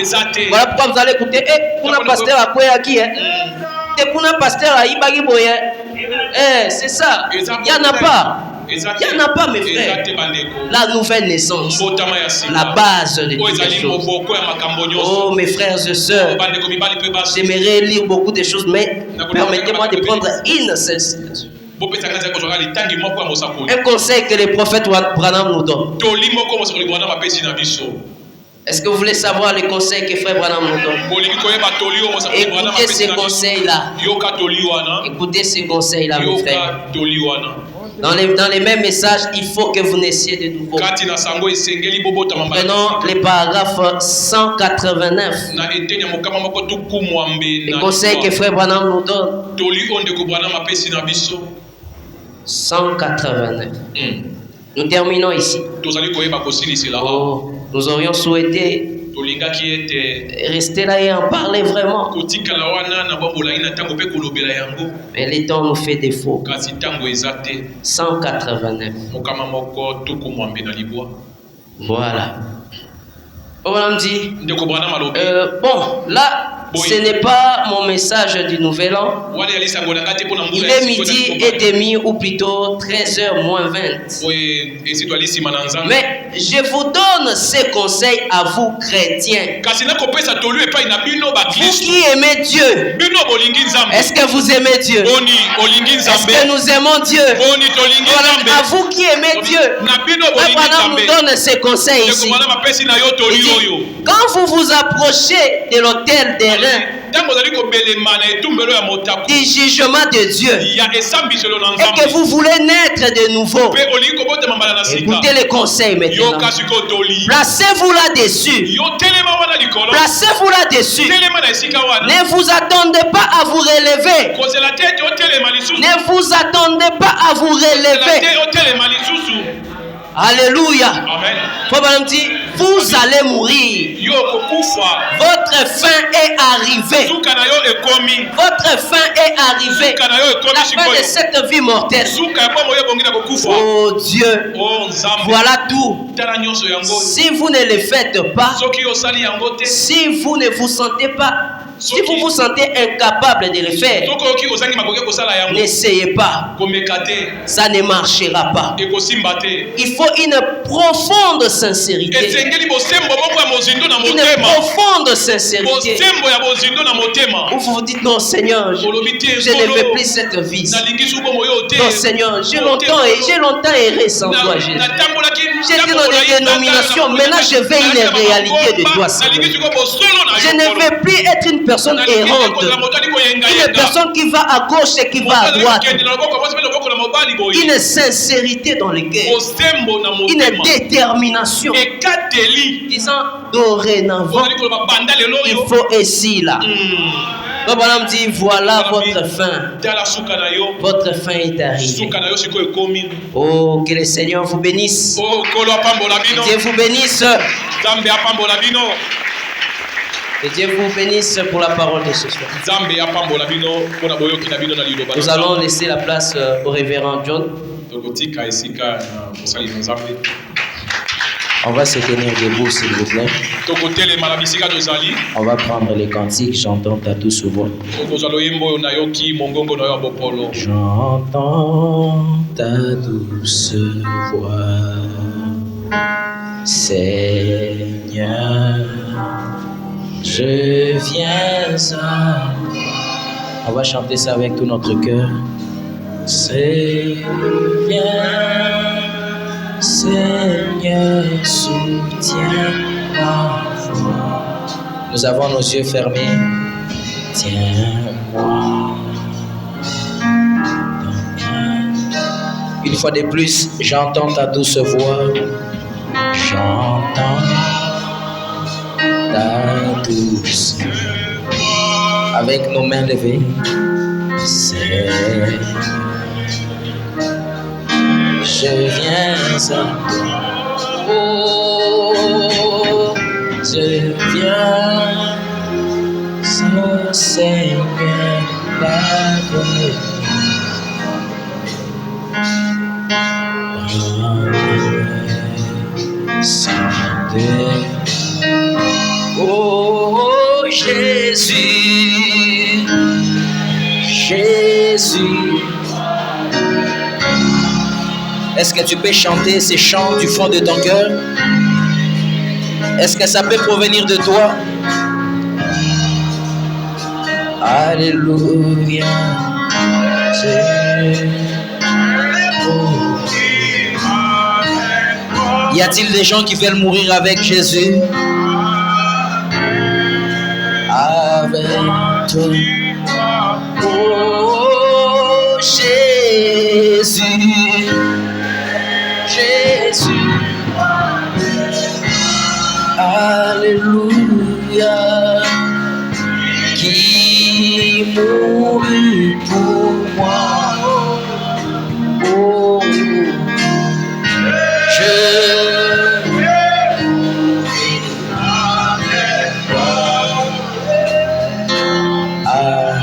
Voilà pourquoi vous allez écouter. Pour un pasteur à quoi qui est? Et pour un pasteur à Ibagi Boye. C'est ça. Il n'y en a pas. Il n'y en a pas, mes frères. La nouvelle naissance, la base de toutes les choses. Oh, mes frères et sœurs, j'aimerais lire beaucoup de choses, mais permettez-moi de prendre une seule citation. Un conseil que le prophète Branham nous donne. Est-ce que vous voulez savoir les conseils que frère Branham nous donne? Écoutez ces conseils-là. Écoutez ces là mes frères. Dans les mêmes messages, il faut que vous naissiez de nouveau. Prenons les paragraphes 189. Les conseils que frère Branham nous donne. 189. Nous terminons ici. Oh, nous aurions souhaité rester là et en parler vraiment. Mais le temps nous fait défaut. 189. Voilà. On dit, bon, là, ce n'est pas mon message du Nouvel An. Il est midi et demi ou plutôt 13h moins 20. Mais je vous donne ces conseils à vous chrétiens. Vous qui aimez Dieu. Est-ce que vous aimez Dieu? Est-ce que nous aimons Dieu? Voilà, à vous qui aimez Dieu. Abraham nous donne ces conseils ici. Il dit, quand vous vous approchez de l'autel des reins, du jugement de Dieu, et que vous voulez naître de nouveau, écoutez les conseils maintenant. Placez-vous là-dessus. Placez-vous là-dessus. Ne vous attendez pas à vous relever. Ne vous attendez pas à vous relever. Alléluia. Amen. Vous allez mourir. Votre fin est arrivée. Votre fin est arrivée. La fin de cette vie mortelle. Oh Dieu. Voilà tout. Si vous ne le faites pas, si vous ne vous sentez pas, si vous vous sentez incapable de le faire, n'essayez pas. Ça ne marchera pas. Il faut une profonde sincérité. Une profonde sincérité. Où vous vous dites, non Seigneur, je ne veux plus cette vie. Non Seigneur, j'ai longtemps erré sans toi Jésus. J'étais dans des dénominations, maintenant je veux une réalité de toi Seigneur. Je ne veux plus être une personne errante, une personne qui va à gauche et qui va à droite, une sincérité dans le cœur, une détermination, disant dorénavant il faut ici là. Le bonhomme dit voilà votre fin. Votre fin est arrivée. Oh, que le Seigneur vous bénisse. Dieu vous bénisse. Que Dieu vous bénisse pour la parole de ce soir. Nous allons laisser la place au révérend John. On va se tenir debout, s'il vous plaît. On va prendre les cantiques. J'entends ta douce voix. J'entends ta douce voix, Seigneur. Je viens à... On va chanter ça avec tout notre cœur. Seigneur, Seigneur, soutiens ma voix. Nous avons nos yeux fermés. Tiens-moi. Une fois de plus, j'entends ta douce voix. J'entends ta douce. Avec nos mains levées. Seigneur, je viens à toi. Oh, je viens au Seigneur avec oh Jésus, Jésus. Est-ce que tu peux chanter ces chants du fond de ton cœur? Est-ce que ça peut provenir de toi? Alléluia. Y a-t-il des gens qui veulent mourir avec Jésus? Avec toi. Oh Jésus, Jésus. Alléluia. Qui mourut pour moi. Oh, avec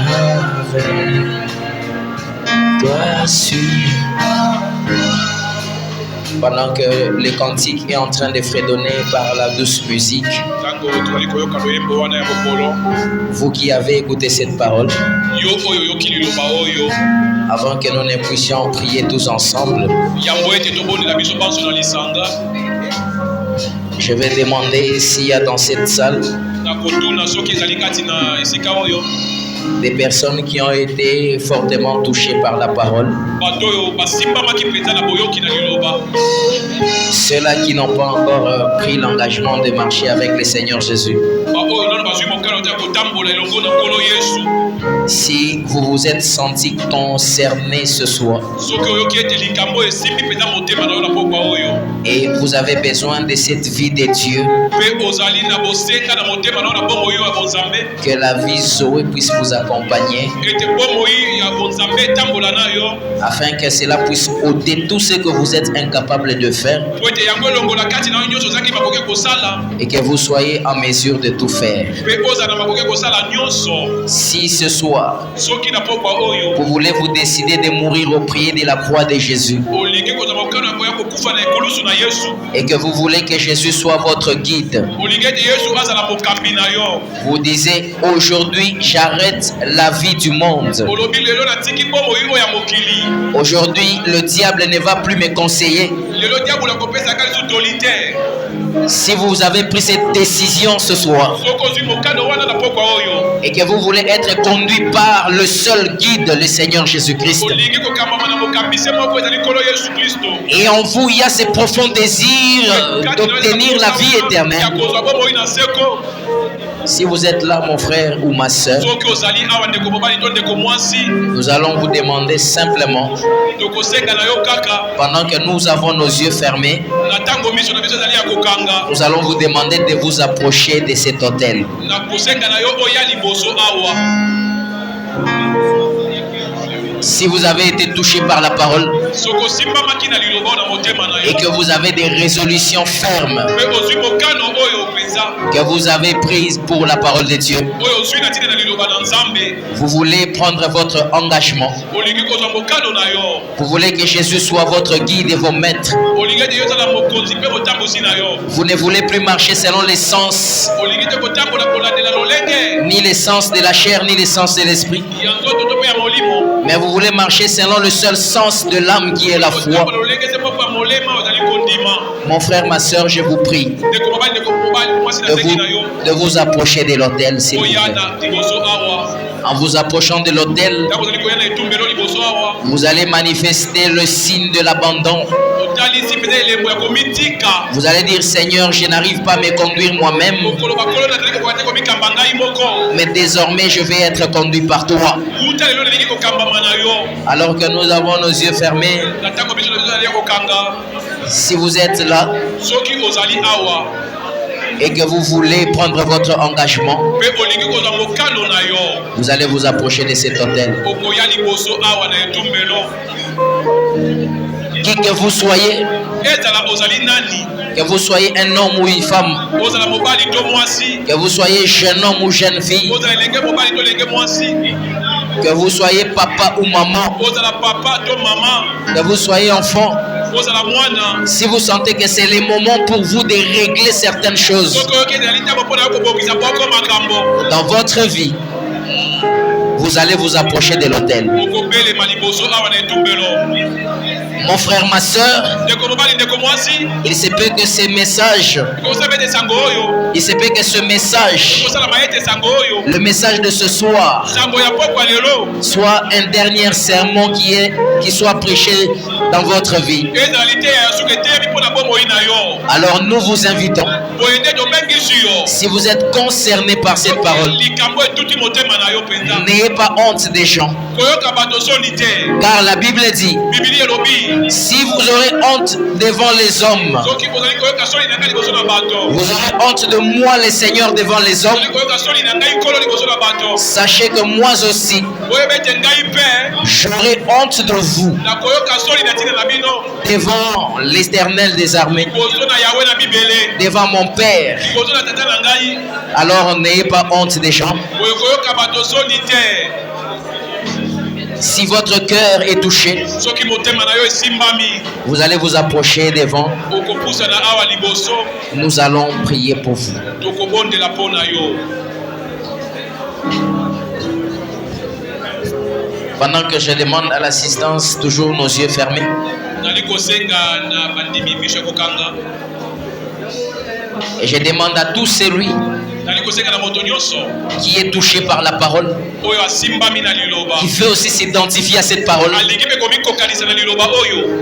toi sur Pendant que le cantique est en train de fredonner par la douce musique, vous qui avez écouté cette parole, avant que nous ne puissions prier tous ensemble, je vais demander s'il y a dans cette salle des personnes qui ont été fortement touchées par la parole, ceux-là qui n'ont pas encore pris l'engagement de marcher avec le Seigneur Jésus. Si vous vous êtes senti concerné ce soir et vous avez besoin de cette vie de Dieu, que la vie Zoé puisse vous accompagner, afin que cela puisse ôter tout ce que vous êtes incapable de faire et que vous soyez en mesure de tout faire. Si ce soir vous voulez vous décider de mourir au pied de la croix de Jésus et que vous voulez que Jésus soit votre guide, vous disiez: aujourd'hui j'arrête la vie du monde. Aujourd'hui le diable ne va plus me conseiller. Si vous avez pris cette décision ce soir et que vous voulez être conduit par le seul guide, le Seigneur Jésus-Christ, et en vous il y a ce profond désir d'obtenir la vie éternelle, si vous êtes là, mon frère ou ma soeur, nous allons vous demander simplement, pendant que nous avons nos yeux fermés, nous allons vous demander de vous approcher de cet autel. Si vous avez été touché par la parole et que vous avez des résolutions fermes que vous avez prises pour la parole de Dieu, vous voulez prendre votre engagement, vous voulez que Jésus soit votre guide et vos maîtres, vous ne voulez plus marcher selon les sens, ni les sens de la chair ni les sens de l'esprit, mais vous voulez marcher selon le seul sens de l'âme qui est la foi. Mon frère, ma soeur, je vous prie de vous approcher de l'autel, s'il vous plaît. En vous approchant de l'autel, vous allez manifester le signe de l'abandon. Vous allez dire: Seigneur, je n'arrive pas à me conduire moi-même, mais désormais je vais être conduit par toi. Alors que nous avons nos yeux fermés, si vous êtes là et que vous voulez prendre votre engagement, vous allez vous approcher de cet autel. Qui que vous soyez, que vous soyez un homme ou une femme, que vous soyez jeune homme ou jeune fille, que vous soyez papa ou maman, que vous soyez enfant, si vous sentez que c'est le moment pour vous de régler certaines choses dans votre vie, vous allez vous approcher de l'autel. Mon frère, ma soeur, il se peut que ce message, le message de ce soir, soit un dernier sermon qui soit prêché dans votre vie. Alors nous vous invitons, si vous êtes concerné par cette parole, n'ayez pas honte des gens, car la Bible dit: si vous aurez honte devant les hommes, vous aurez honte de moi, le Seigneur, devant les hommes. Sachez que moi aussi, j'aurai honte de vous devant l'Éternel des armées, devant mon Père. Alors n'ayez pas honte des gens. Si votre cœur est touché, vous allez vous approcher devant. Nous allons prier pour vous. Pendant que je demande à l'assistance, toujours nos yeux fermés. Et je demande à tous celui qui est touché par la parole, qui veut aussi s'identifier à cette parole.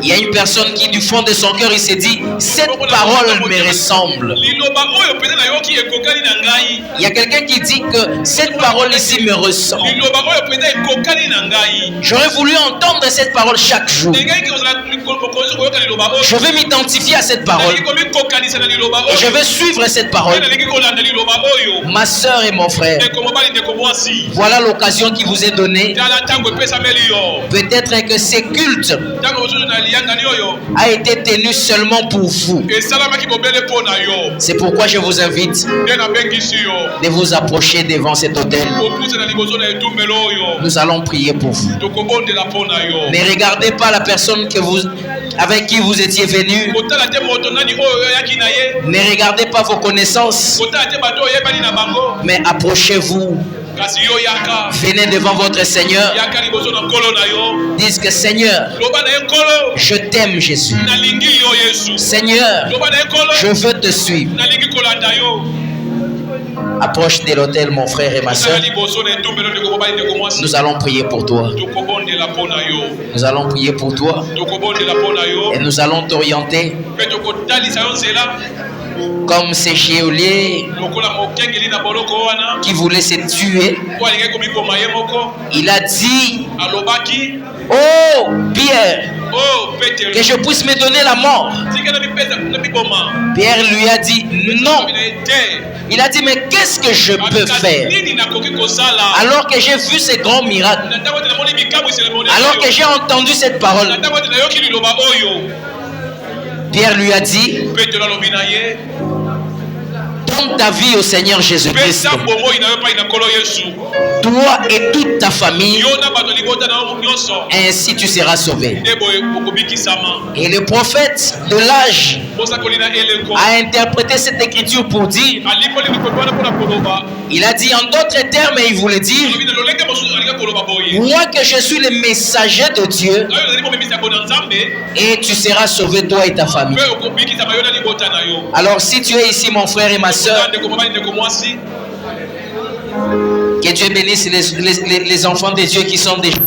Il y a une personne qui du fond de son cœur, il s'est dit, cette parole me ressemble. Il y a quelqu'un qui dit que cette parole ici me ressemble. J'aurais voulu entendre cette parole chaque jour. Je veux m'identifier à cette parole. Et je veux suivre cette parole. Ma soeur et mon frère, voilà l'occasion qui vous est donnée. Peut-être que ces cultes a été tenu seulement pour vous. C'est pourquoi je vous invite de vous approcher devant cet autel. Nous allons prier pour vous. Ne regardez pas la personne avec qui vous étiez venu. Ne regardez pas vos connaissances. Mais approchez-vous. Venez devant votre Seigneur. Dites que Seigneur, je t'aime Jésus. Seigneur, je veux te suivre. Approche de l'autel mon frère et ma soeur. Nous allons prier pour toi. Nous allons prier pour toi. Et nous allons t'orienter. Comme ces geôliers qui voulaient se tuer. Il a dit, oh Pierre, que je puisse me donner la mort. Pierre lui a dit non. Il a dit, mais qu'est-ce que je peux faire alors que j'ai vu ces grands miracles, alors que j'ai entendu cette parole? Pierre lui a dit, donne ta vie au Seigneur Jésus-Christ. Toi et toute ta famille, ainsi tu seras sauvé. Et le prophète de l'âge a interprété cette écriture pour dire, il a dit en d'autres termes, il voulait dire, moi que je suis le messager de Dieu, et tu seras sauvé toi et ta famille. Alors si tu es ici mon frère et ma soeur, que Dieu bénisse les enfants de Dieu qui sont déjà.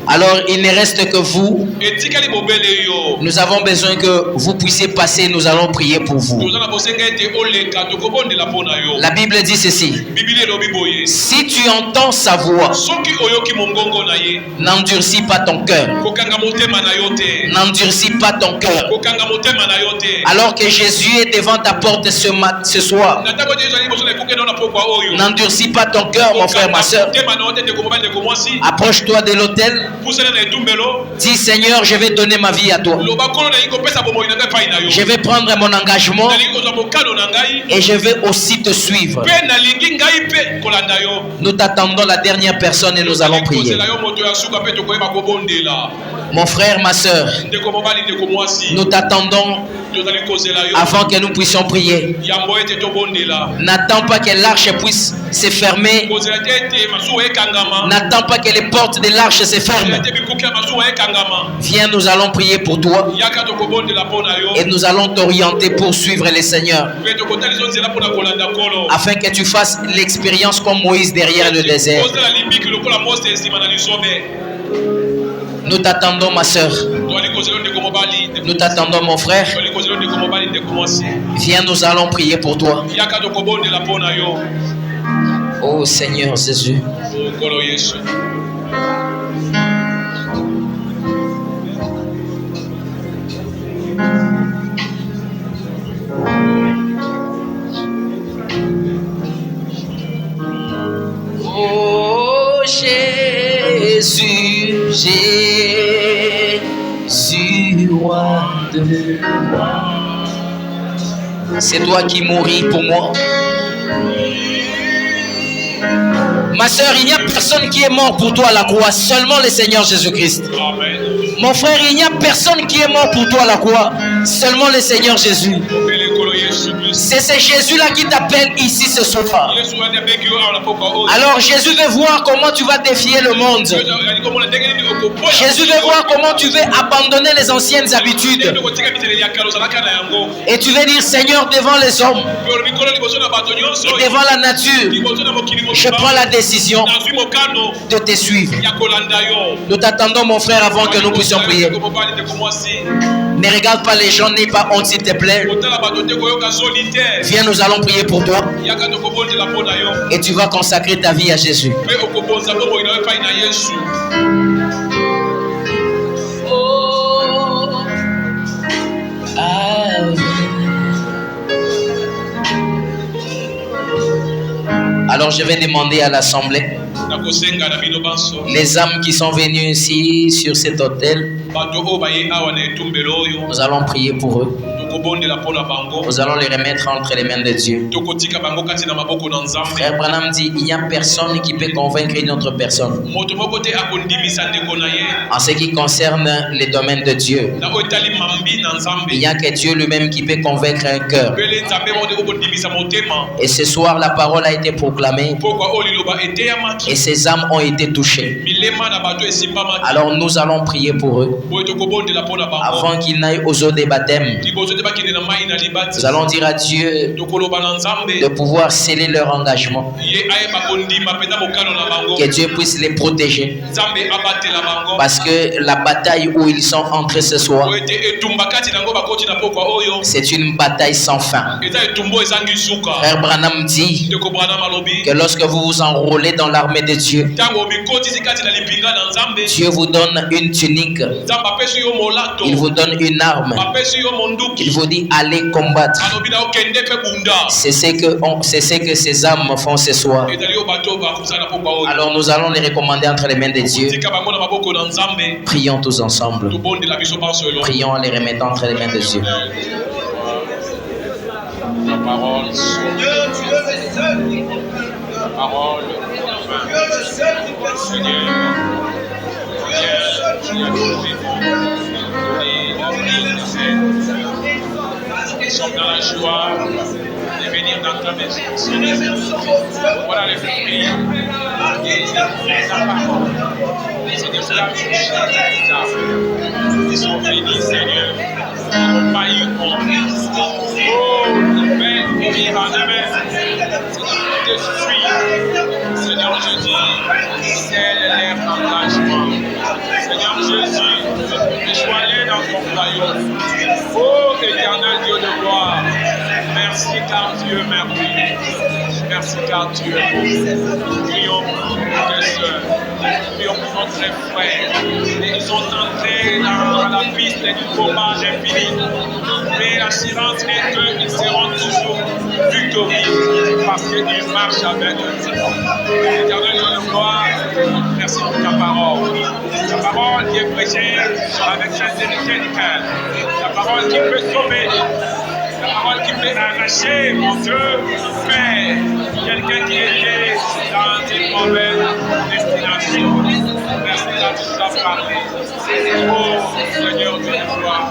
Alors il ne reste que vous. Nous avons besoin que vous puissiez passer. Nous allons prier pour vous. La Bible dit ceci: si tu entends sa voix, n'endurcis pas ton cœur. N'endurcis pas ton cœur. Alors que Jésus est devant ta porte ce soir, n'endurcis pas ton cœur, mon frère, ma soeur. Approche-toi de l'autel. Dis, Seigneur, je vais donner ma vie à toi. Je vais prendre mon engagement et je vais aussi te suivre. Nous t'attendons la dernière personne et nous allons prier. Mon frère, ma soeur, nous t'attendons avant que nous puissions prier. N'attends pas que l'arche puisse se fermer. N'attends pas que les portes de l'arche se ferment. Viens, nous allons prier pour toi. Et nous allons t'orienter pour suivre le Seigneur, afin que tu fasses l'expérience comme Moïse derrière le désert. Nous t'attendons, ma soeur. Nous t'attendons, mon frère. Viens, nous allons prier pour toi. Oh Seigneur Jésus. Oh Jésus, Jésus, roi de moi. C'est toi qui mouris pour moi. Ma soeur, il n'y a personne qui est mort pour toi à la croix, seulement le Seigneur Jésus-Christ. Mon frère, il n'y a personne qui est mort pour toi à la croix, seulement le Seigneur Jésus. C'est ce Jésus-là qui t'appelle ici ce soir. Alors Jésus veut voir comment tu vas défier le monde. Jésus veut voir comment tu veux abandonner les anciennes habitudes. Et tu veux dire, Seigneur, devant les hommes et devant la nature, je prends la décision de te suivre. Nous t'attendons, mon frère, avant que nous puissions prier. Ne regarde pas les gens, n'aie pas honte, s'il te plaît. Viens, nous allons prier pour toi. Et tu vas consacrer ta vie à Jésus. Alors je vais demander à l'assemblée, les âmes qui sont venues ici sur cet autel, nous allons prier pour eux. Nous allons les remettre entre les mains de Dieu. Frère Branham dit, il n'y a personne qui peut convaincre une autre personne en ce qui concerne les domaines de Dieu. Il n'y a que Dieu lui-même qui peut convaincre un cœur. Et ce soir, la parole a été proclamée et ces âmes ont été touchées. Alors nous allons prier pour eux avant qu'ils n'aillent aux eaux des baptêmes. Nous allons dire à Dieu de pouvoir sceller leur engagement. Que Dieu puisse les protéger. Parce que la bataille où ils sont entrés ce soir, c'est une bataille sans fin. Frère Branham dit que lorsque vous vous enrôlez dans l'armée de Dieu, Dieu vous donne une tunique, il vous donne une arme, il vous dit allez combattre. C'est ce que ces âmes font ce soir. Alors nous allons les recommander entre les mains de Dieu. Prions tous ensemble. Prions en les remettant entre les mains de Dieu. La parole, la parole, Seigneur, tu as donné la vie de cette. Nous sommes dans la joie de venir dans ta maison, Seigneur. Voilà les fruits et ta parole. Seigneur, cela a touché les âmes. Ils sont bénis, Seigneur. Ils n'ont pas eu honte. Oh, mais vivre en demain. Seigneur, te suis. Seigneur Jésus, scelle leur engagement. Seigneur Jésus, je suis allé dans ton royaume. Oh, éternel Dieu de gloire. Merci car Dieu merveilleux. Merci car Dieu est beau. Prions pour tes soeurs. Prions pour notre frère. Ils sont entrés dans la piste du combat infini. Mais l'assurance est qu'ils seront toujours victorieux parce qu'ils marchent avec eux. Éternel Dieu de gloire, merci pour ta parole. Ta parole qui est prêchée avec sincérité du cœur. Ta parole qui peut sauver. La parole qui peut arracher, mon Dieu, Père, quelqu'un qui était dans une mauvaise destination. Merci quand tu nous as parlé. Oh, Seigneur Dieu de gloire.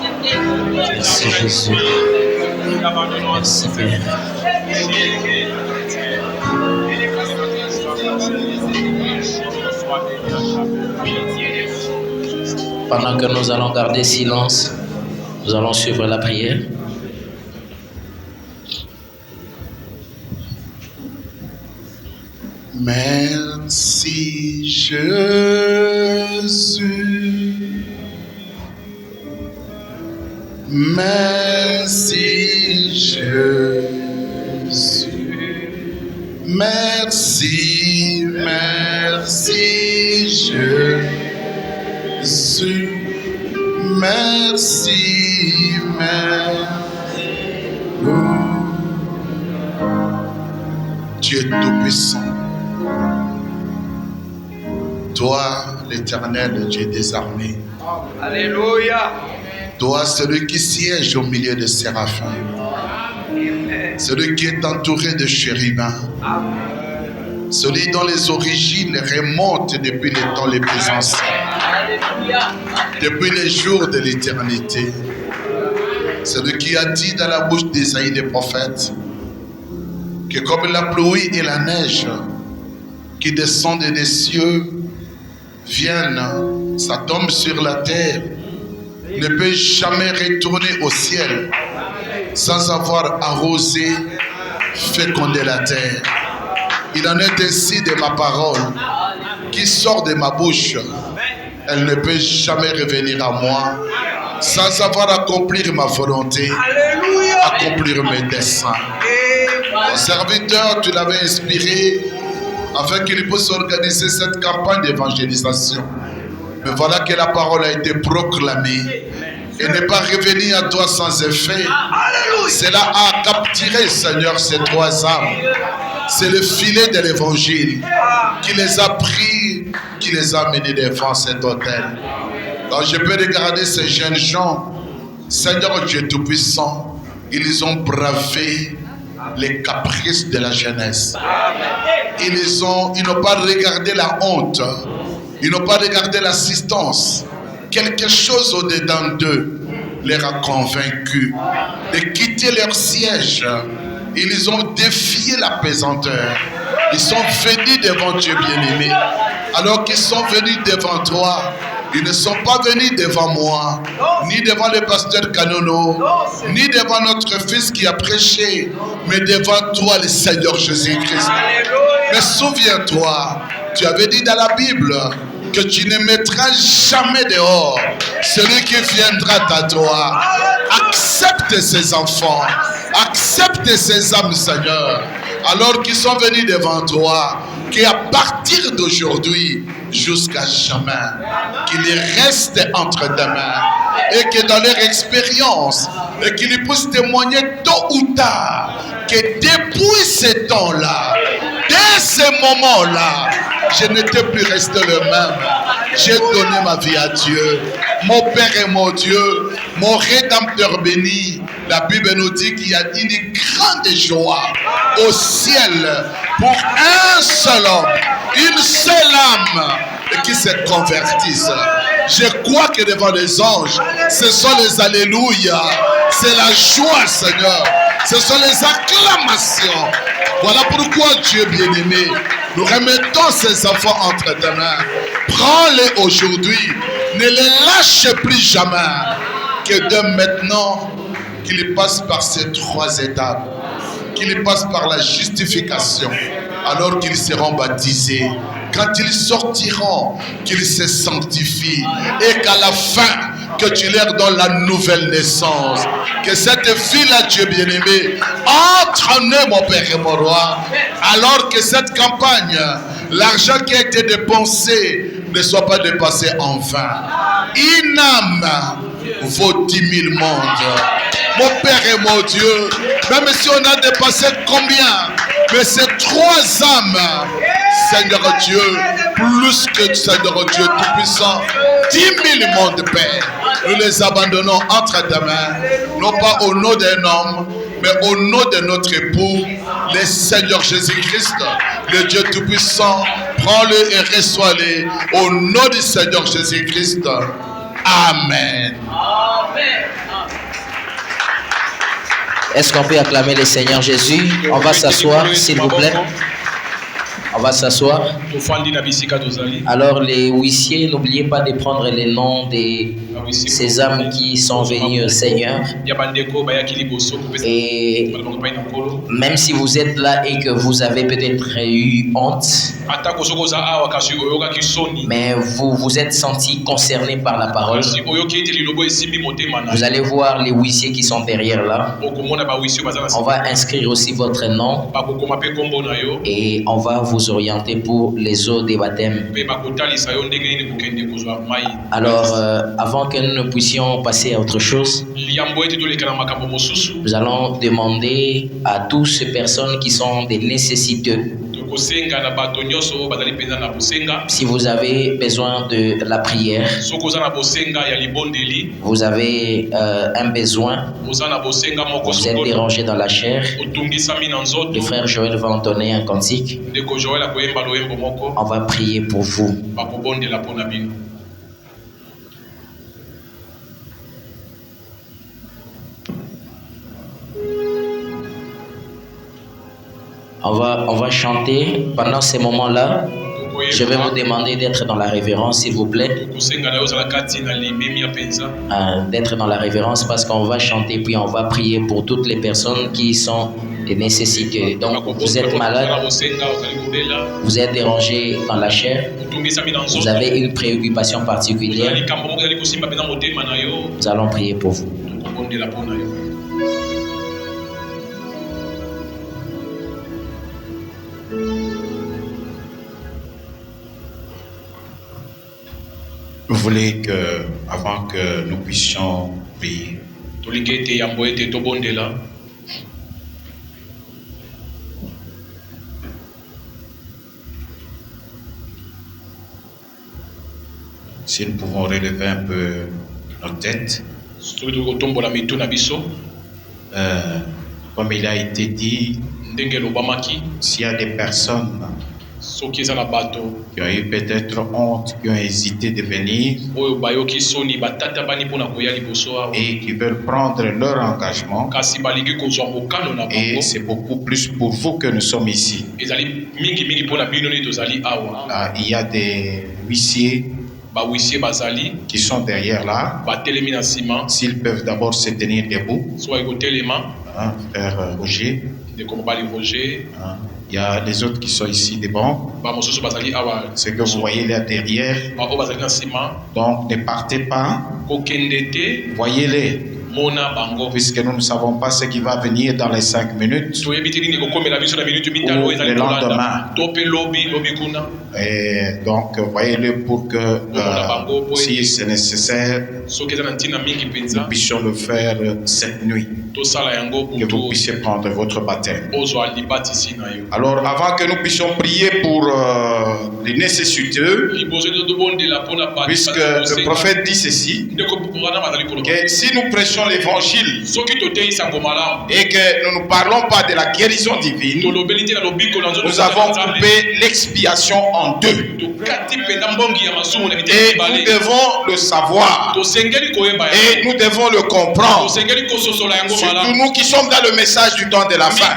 Merci Jésus. Merci Père. Pendant que nous allons garder silence, nous allons suivre la prière. Merci Jésus, merci Jésus, merci, merci Jésus, merci, merci. Dieu Tout-Puissant, toi, l'Éternel Dieu des armées. Alléluia. Toi, celui qui siège au milieu des séraphins. Celui qui est entouré de chérubins. celui dont les origines remontent depuis les temps les plus anciens, depuis les jours de l'éternité. Celui qui a dit dans la bouche d'Ésaïe des prophètes que comme la pluie et la neige qui descendent des cieux viennent, ça tombe sur la terre, ne peut jamais retourner au ciel sans avoir arrosé, fécondé la terre. Il en est ainsi de ma parole qui sort de ma bouche. Elle ne peut jamais revenir à moi sans avoir accompli ma volonté, accomplir mes desseins. Ton serviteur, tu l'avais inspiré afin qu'il puisse organiser cette campagne d'évangélisation. Mais voilà que la parole a été proclamée et n'est pas revenue à toi sans effet. Cela a capturé, Seigneur, ces trois âmes. C'est le filet de l'évangile qui les a pris, qui les a menés devant cet autel. Quand je peux regarder ces jeunes gens, Seigneur Dieu Tout-Puissant, ils ont bravé les caprices de la jeunesse. Ils n'ont pas regardé la honte. Ils n'ont pas regardé l'assistance. Quelque chose au-dedans d'eux les a convaincus de quitter leur siège. Ils ont défié la pesanteur. Ils sont venus devant Dieu bien-aimé. Alors qu'ils sont venus devant toi, ils ne sont pas venus devant moi, ni devant le pasteur Kanono, ni devant notre fils qui a prêché, mais devant toi, le Seigneur Jésus-Christ. Mais souviens-toi, tu avais dit dans la Bible que tu ne mettras jamais dehors celui qui viendra à toi. Accepte ces enfants, accepte ces âmes, Seigneur, alors qu'ils sont venus devant toi, qu'à partir d'aujourd'hui jusqu'à jamais, qu'ils restent entre tes mains et que dans leur expérience, et qu'ils puissent témoigner tôt ou tard que depuis ce temps-là, dès ce moment-là, je n'étais plus resté le même. J'ai donné ma vie à Dieu. Mon Père et mon Dieu, mon Rédempteur béni. La Bible nous dit qu'il y a une grande joie au ciel pour un seul homme, une seule âme qui se convertisse. Je crois que devant les anges, ce sont les alléluia, c'est la joie, Seigneur, ce sont les acclamations. Voilà pourquoi, Dieu bien-aimé, nous remettons ces enfants entre tes mains. Prends-les aujourd'hui, ne les lâche plus jamais. Que de maintenant, qu'ils passent par ces trois étapes, qu'ils passent par la justification, alors qu'ils seront baptisés. Quand ils sortiront, qu'ils se sanctifient et qu'à la fin, que tu leur donnes la nouvelle naissance. Que cette vie-là, Dieu bien-aimé, entre en eux, mon Père et mon Roi, alors que cette campagne, l'argent qui a été dépensé, ne soit pas dépassé en vain. Une âme vaut 10 000 mondes. Mon Père et mon Dieu, même si on a dépassé combien, mais ces trois âmes, Seigneur Dieu, plus que Seigneur Dieu Tout-Puissant, 10 000 mondes, Père, nous les abandonnons entre tes mains, non pas au nom d'un homme, mais au nom de notre époux, le Seigneur Jésus-Christ, le Dieu Tout-Puissant. Prends-le et reçois-le au nom du Seigneur Jésus-Christ. Amen. Est-ce qu'on peut acclamer le Seigneur Jésus? On va s'asseoir, s'il vous plaît. On va s'asseoir. Alors les huissiers, n'oubliez pas de prendre les noms de ces âmes qui sont venues au Seigneur. Et même si vous êtes là et que vous avez peut-être eu honte, mais vous vous êtes senti concerné par la parole, vous allez voir les huissiers qui sont derrière là. On va inscrire aussi votre nom et on va vous orienter pour les eaux des baptêmes. Alors, avant que nous ne puissions passer à autre chose, nous allons demander à toutes ces personnes qui sont des nécessiteux Si vous avez besoin de la prière, vous avez un besoin, vous êtes dérangé dans la chair, le frère Joël va entonner un cantique. On va prier pour vous. On va chanter. Pendant ces moments-là, je vais vous demander d'être dans la révérence, s'il vous plaît. D'être dans la révérence parce qu'on va chanter puis on va prier pour toutes les personnes qui sont nécessitées. Donc, vous êtes malade, vous êtes dérangé dans la chair, vous avez une préoccupation particulière. Nous allons prier pour vous. Vous voulez que, avant que nous puissions prier, si nous pouvons relever un peu nos têtes, comme il a été dit, s'il y a des personnes qui ont eu peut-être honte, qui ont hésité de venir et qui veulent prendre leur engagement, et c'est beaucoup plus pour vous que nous sommes ici. Il y a des huissiers qui sont derrière là. S'ils peuvent d'abord se tenir debout, frère Roger. Il y a les autres qui sont ici devant. Ce que vous voyez là derrière. Donc ne partez pas. Voyez-les. Puisque nous ne savons pas ce qui va venir dans les 5 minutes ou le lendemain. Et donc voyez-le pour que si c'est nécessaire, nous puissions le faire cette nuit, que vous puissiez prendre votre baptême. Alors avant que nous puissions prier pour les nécessiteux, puisque le prophète dit ceci, que si nous prêchons l'évangile et que nous ne parlons pas de la guérison divine, nous avons coupé l'expiation en deux. Et nous devons le savoir et nous devons le comprendre, surtout nous qui sommes dans le message du temps de la fin.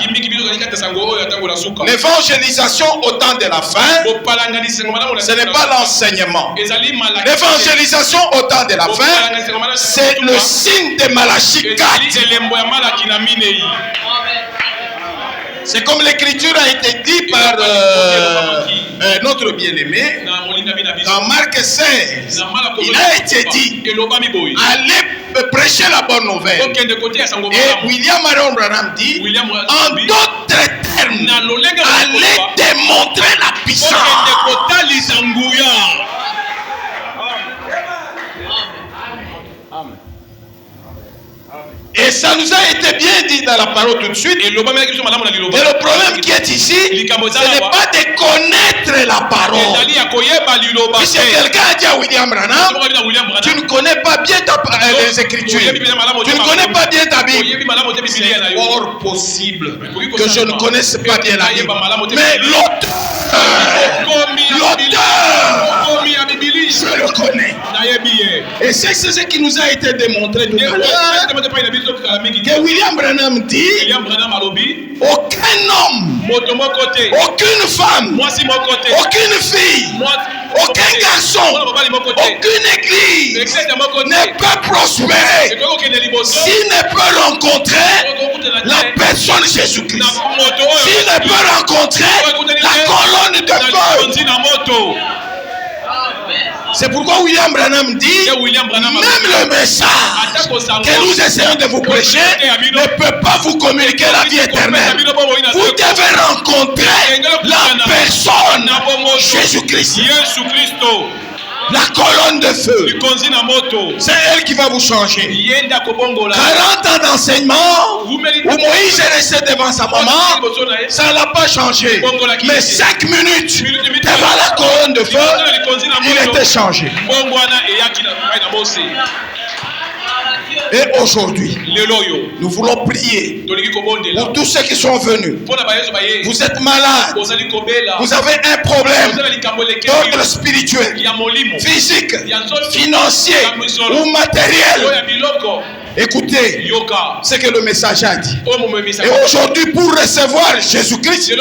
L'évangélisation au temps de la fin, ce n'est pas l'enseignement. L'évangélisation au temps de la fin, c'est le signe de Malachie 4. C'est comme l'écriture a été dit par notre bien-aimé dans Marc 16. Il a été dit, allez prêcher la bonne nouvelle. Et William Marion Branham dit, en d'autres termes, allez démontrer la puissance. Et ça nous a été bien dit dans la parole tout de suite. Et le problème qui est ici, ce n'est pas de connaître la parole. Si quelqu'un a dit à William Branham, tu ne connais pas bien les Écritures, tu ne connais pas bien ta Bible, c'est fort possible que je ne connaisse pas bien la Bible. Mais l'auteur, je le connais. Et c'est ce qui nous a été démontré tout à l'heure. Que William Branham dit, aucun homme, aucune femme, aucune fille, aucun garçon, aucune église ne peut prospérer s'il ne peut rencontrer la personne Jésus-Christ, s'il ne peut rencontrer la colonne de feu. C'est pourquoi William Branham dit, même le message que nous essayons de vous prêcher ne peut pas vous communiquer la vie éternelle. Vous devez rencontrer la personne Jésus-Christ. La colonne de feu. C'est elle qui va vous changer. 40 ans d'enseignement où Moïse est resté devant sa maman, ça ne l'a pas changé. Mais 5 minutes devant la colonne de feu, il était changé. Et aujourd'hui, nous voulons prier pour tous ceux qui sont venus. Vous êtes malades, vous avez un problème d'ordre spirituel, physique, financier ou matériel. Écoutez ce que le messager a dit. Et aujourd'hui, pour recevoir Jésus-Christ,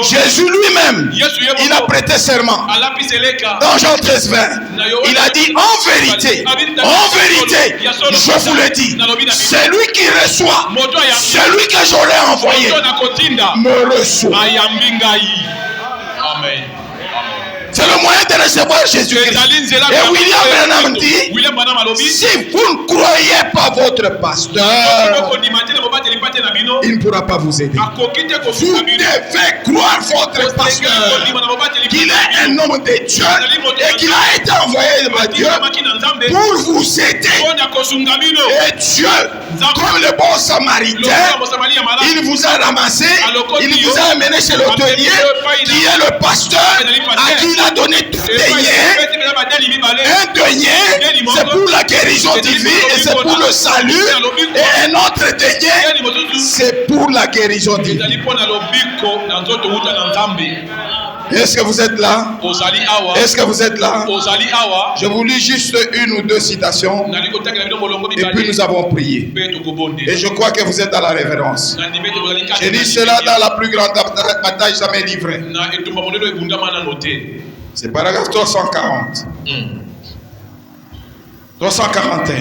Jésus lui-même, il a prêté serment. Dans Jean 13, 20, il a dit en vérité, je vous le dis, celui qui reçoit, celui que j'aurais envoyé, me reçoit. Amen. C'est le moyen de recevoir Jésus-Christ. Et William Branham dit, si vous ne croyez pas votre pasteur, il ne pourra pas vous aider. Vous devez croire votre pasteur qu'il est un homme de Dieu et qu'il a été envoyé par Dieu pour vous aider. Et Dieu, comme le bon samaritain, il vous a ramassé, il vous a amené chez l'hôtelier qui est le pasteur à qui il a donné deux deniers. Un denier, c'est pour la guérison divine et c'est pour le salut. Et un autre denier, c'est pour la guérison divine. Est-ce que vous êtes là? Est-ce que vous êtes là? Je vous lis juste une ou deux citations et puis nous avons prié. Et je crois que vous êtes dans la révérence. J'ai dit cela dans la plus grande bataille jamais livrée. C'est paragraphe 340. 341.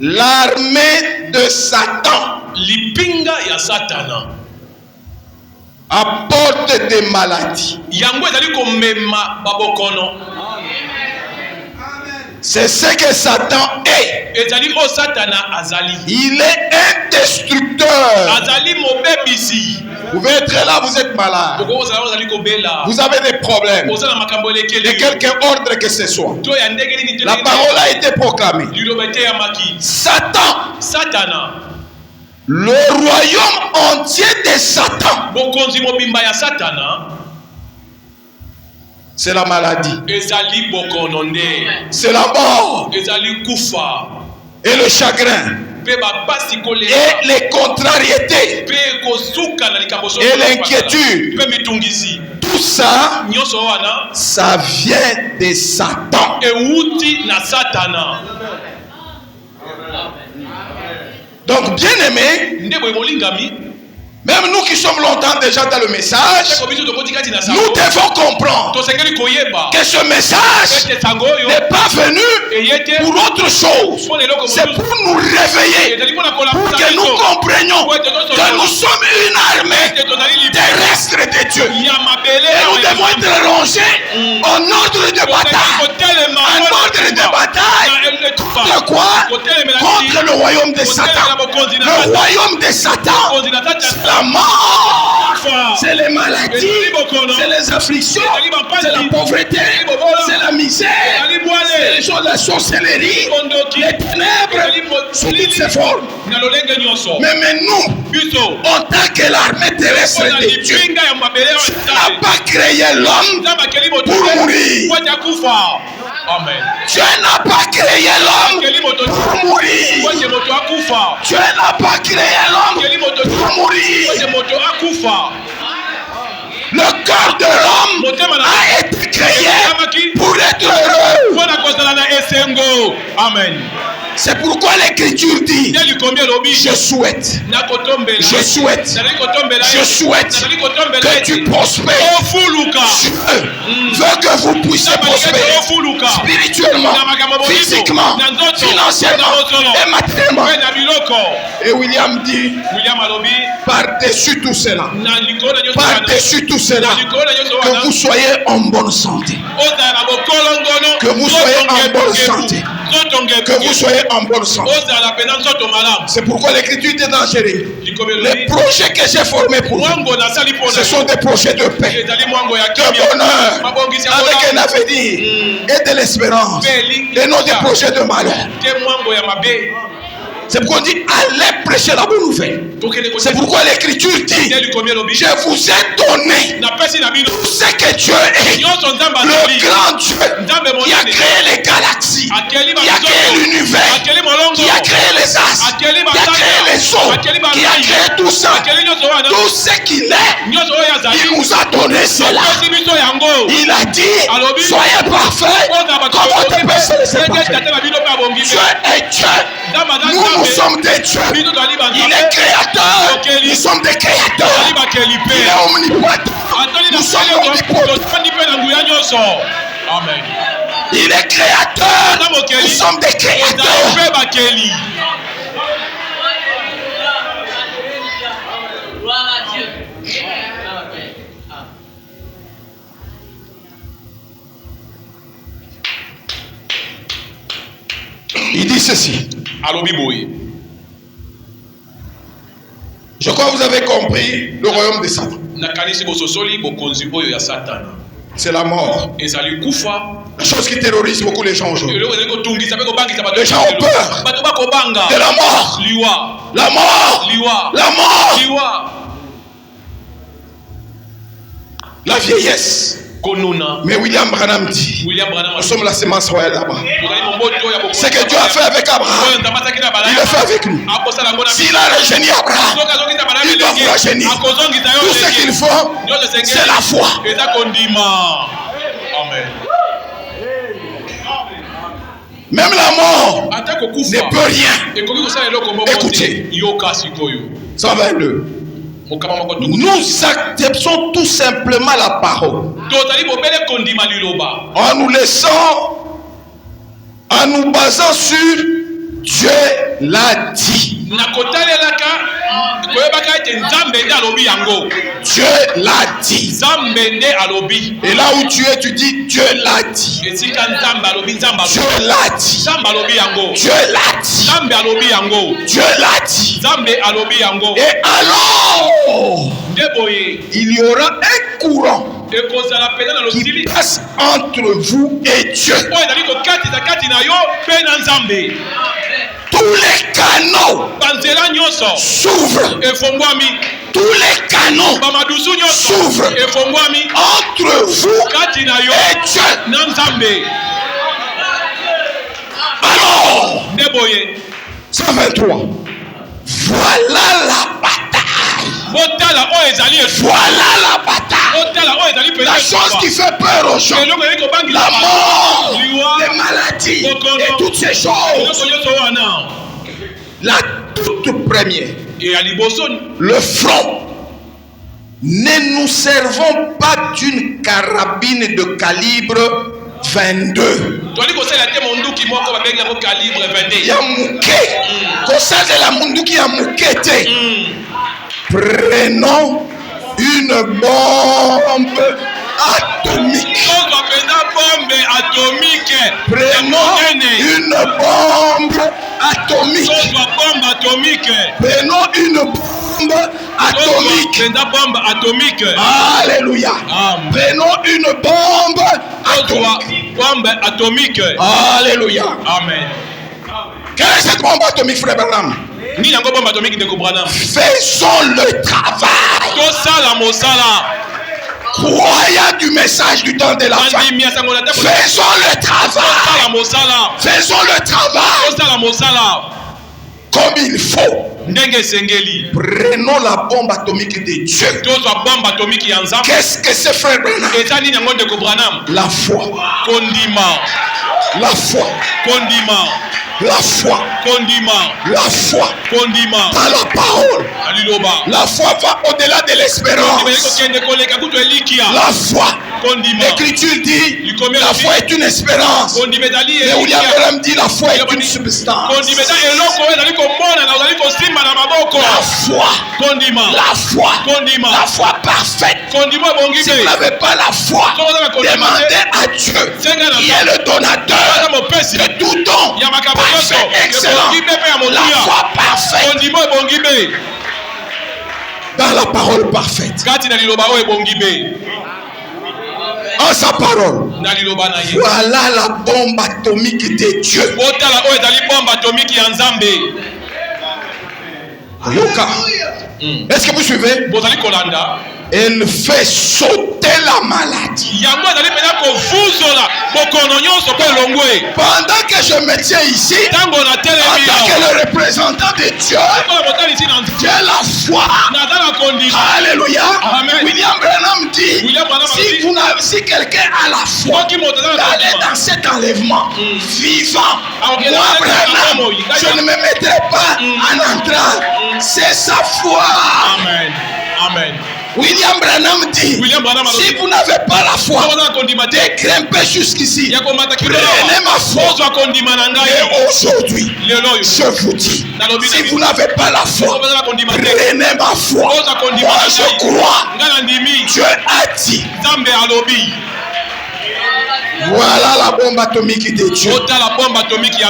L'armée de Satan apporte des maladies. C'est ce que Satan est. Il est un destructeur. Vous pouvez être là, vous êtes malade. Vous avez des problèmes. De quelque ordre que ce soit. La parole a été proclamée. Satan. Le royaume entier de Satan. C'est la maladie. C'est la mort. Et le chagrin. Et les contrariétés. Et l'inquiétude. Tout ça, ça vient de Satan. Donc, bien aimé, même nous qui sommes longtemps déjà dans le message, nous devons comprendre que ce message n'est pas venu pour autre chose. C'est pour nous réveiller, pour que nous comprenions que nous sommes une armée terrestre de Dieu. Et nous devons être rangés en ordre de bataille. En ordre de bataille. Contre quoi? Contre le royaume de Satan. Le royaume de Satan, c'est la mort, c'est les maladies, c'est les afflictions, c'est la pauvreté, c'est la misère, c'est les choses de la sorcellerie, les ténèbres sous toutes ses formes. Mais nous, en tant que l'armée terrestre de Dieu, Dieu n'a pas créé l'homme pour mourir. Amen. Dieu n'a pas créé l'homme pour mourir. Dieu n'a pas créé l'homme pour mourir. Le corps de l'homme a été créé pour être heureux. Amen. C'est pourquoi l'Écriture dit, je souhaite que tu prospères. Dieu veut que vous puissiez prospérer spirituellement, physiquement, financièrement et matériellement. Et William dit, par-dessus tout cela, que vous soyez en bonne santé. Que vous soyez en bonne santé. Que vous soyez en bonne santé. C'est pourquoi l'écriture dit dans Jérémie, les projets que j'ai formés pour vous, ce sont des projets de paix, de bonheur, avec un avenir et de l'espérance, et non des projets de malheur. C'est pourquoi on dit allez prêcher la bonne nouvelle. C'est pourquoi l'écriture dit je vous ai donné tout ce que Dieu est, le grand Dieu qui a créé les galaxies, qui a créé l'univers, qui a créé les astres, qui a créé les eaux, qui a créé tout ça, tout ce qu'il est. Il nous a donné cela. Il a dit soyez parfaits comme votre Père céleste est parfait. Dieu est Dieu. Nous sommes des dieux. Il est créateur. Nous sommes des créateurs. Il est omnipotent. Nous sommes omnipotents. Amen. Il est créateur. Nous sommes des créateurs. Il dit ceci. Je crois que vous avez compris le royaume de Satan. C'est la mort. La chose qui terrorise beaucoup les gens aujourd'hui. Les gens ont peur de la mort. La mort. La mort. La vieillesse. Mais William Branham dit, nous sommes la semence royale là-bas. Ce que Dieu a fait avec Abraham, il le fait avec nous. S'il a rajeuni Abraham, il doit vous rajeunir. Tout ce qu'il faut, c'est la foi. Même la mort ne peut rien. Écoutez, 122. Nous acceptons tout simplement la parole en nous laissant, en nous basant sur Dieu l'a dit. Dieu l'a dit. Et là où tu es, tu dis Dieu l'a dit. Dieu l'a dit. Dieu l'a dit. Dieu l'a dit. Et alors, il y aura un courant qui passe entre vous et Dieu. Tous les canaux s'ouvrent. Tous les canaux s'ouvrent entre vous et Dieu. Alors, 123. Voilà la bataille. Voilà la bataille. La chose qui fait peur aux gens, la mort, les maladies et toutes ces choses. La toute première, le front. Ne nous servons pas d'une carabine de calibre 22. Prenons une bombe atomique. Prenons une bombe atomique. Prenons une bombe atomique. Alléluia. Prenons une bombe atomique. Alléluia. Amen. Quelle est cette bombe atomique, frère Branham? Faisons le travail. Croyant du message du temps de la fin. Faisons le travail. Faisons le travail comme il faut. Prenons la bombe atomique de Dieu. Qu'est-ce que c'est, frère Branham? La foi. La foi. La foi. La foi. Dans la parole. La foi va au-delà de l'espérance. La foi. L'écriture dit La foi est une espérance. Mais William Branham dit la foi est une substance. La foi parfaite. Si vous n'avez pas la foi, demandez à Dieu qui est le donateur de tout don. Parfait, excellent. La foi parfaite. Dans la parole parfaite. En sa parole. Voilà la bombe atomique de Dieu. Est-ce que vous suivez? Elle fait sauter la maladie. Pendant que je me tiens ici, en tant que le représentant de Dieu, j'ai la foi. Alléluia. William Branham dit, si quelqu'un a la foi d'aller dans cet enlèvement vivant, moi Branham, je ne me mettrai pas en entrave. C'est sa foi. Amen. Amen. William Branham dit, si vous n'avez pas la foi de grimper jusqu'ici, prenez ma foi. Et aujourd'hui, je vous dis, si vous n'avez pas la foi, prenez ma foi. Moi je crois, Dieu a dit. Voilà la bombe atomique de Dieu.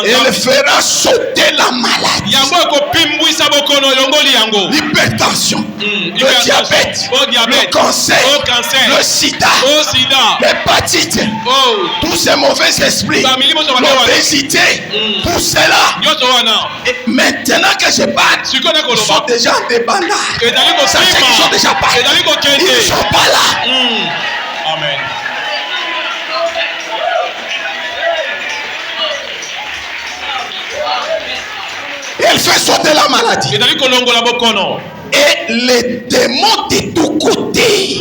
Elle fera sauter la maladie. L'hypertension, le diabète, le cancer, le sida, l'hépatite, tous ces mauvais esprits, l'obésité, tout cela. Et maintenant que je parle, ils sont déjà en débandade. Ça c'est qu'ils sont déjà partis. Ils ne sont pas là. Amen. Elle fait sauter la maladie. Et les démons de tous côtés.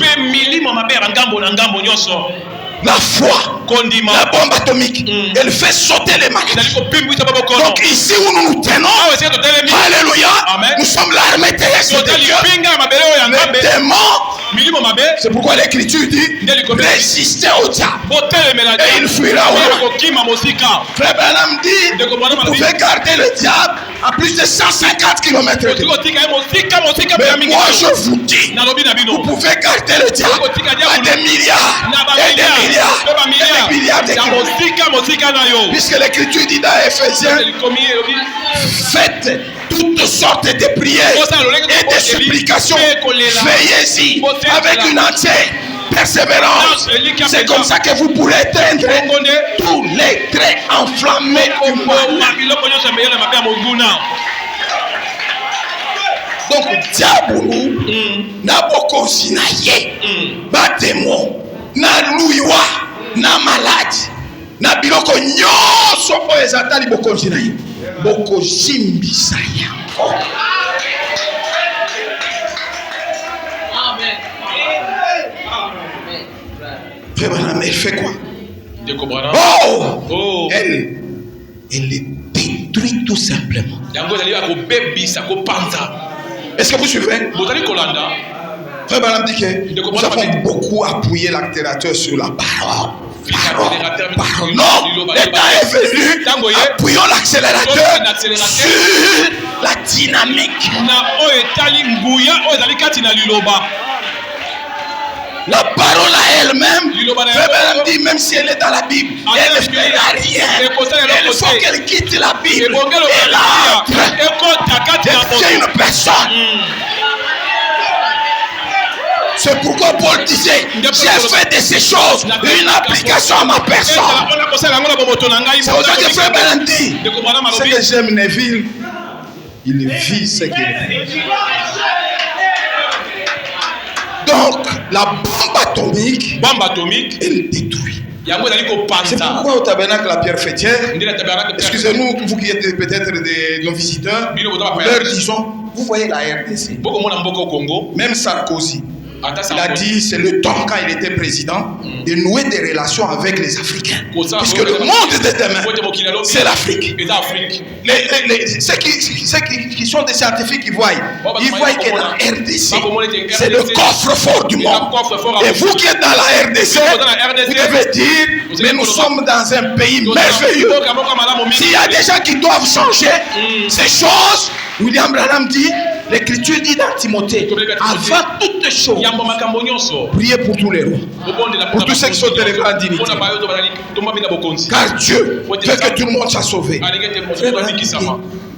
La foi, la bombe atomique, elle fait sauter les maladies. Donc ici où nous nous tenons, alléluia, nous sommes l'armée terrestre de Dieu. Les démons, c'est pourquoi l'écriture dit, résistez au diable et il fuira au loin. Frère Branham dit, vous pouvez garder le diable à plus de 150 km. Mais moi je vous dis, vous pouvez garder le diable à des milliards et des milliards de kilomètres. Puisque l'écriture dit dans Ephésiens, faites toutes sortes de prières et de supplications. Veillez-y avec une entière persévérance. C'est comme ça que vous pourrez éteindre tous les traits enflammés du mal. Donc, diable, n'a pas consigné, battez-moi. Na luiwa na maladi na biloko nyonso oyo ezatali bokonzi na ye bokozimbisa yango. Frère Branham, elle fait quoi? Elle les détruit tout simplement. Est-ce que vous suivez? Frère Branham dit que nous avons beaucoup appuyé l'accélérateur sur la parole. Non, le temps est venu. Appuyons l'accélérateur sur la dynamique. La parole à elle-même, Frère Branham dit, même si elle est dans la Bible, elle ne fera rien. Il faut qu'elle quitte la Bible et là, devient une personne. C'est pourquoi Paul disait, j'ai fait de ces choses une application à ma personne. C'est pour ça que Frère Branham dit, ce que j'aime Neville, il vit ce qu'il vit. Donc, la bombe atomique, elle détruit. C'est pourquoi au tabernacle la pierre fêtière, excusez-nous, vous qui êtes peut-être nos visiteurs, leur disons, vous voyez la RDC, même Sarkozy, Il a dit, c'est le temps quand il était président de nouer des relations avec les Africains. Puisque le monde de demain, c'est l'Afrique. Ceux qui sont des scientifiques, ils voient que la RDC, c'est le coffre-fort du monde. Et vous qui êtes dans la RDC, vous devez dire, mais nous sommes dans un pays merveilleux. S'il y a des gens qui doivent changer ces choses, William Branham dit, l'Écriture dit dans Timothée, avant toutes choses, priez pour tous les rois, pour tous ceux qui sont élevés en dignité. Car Dieu veut que tout le monde soit sauvé.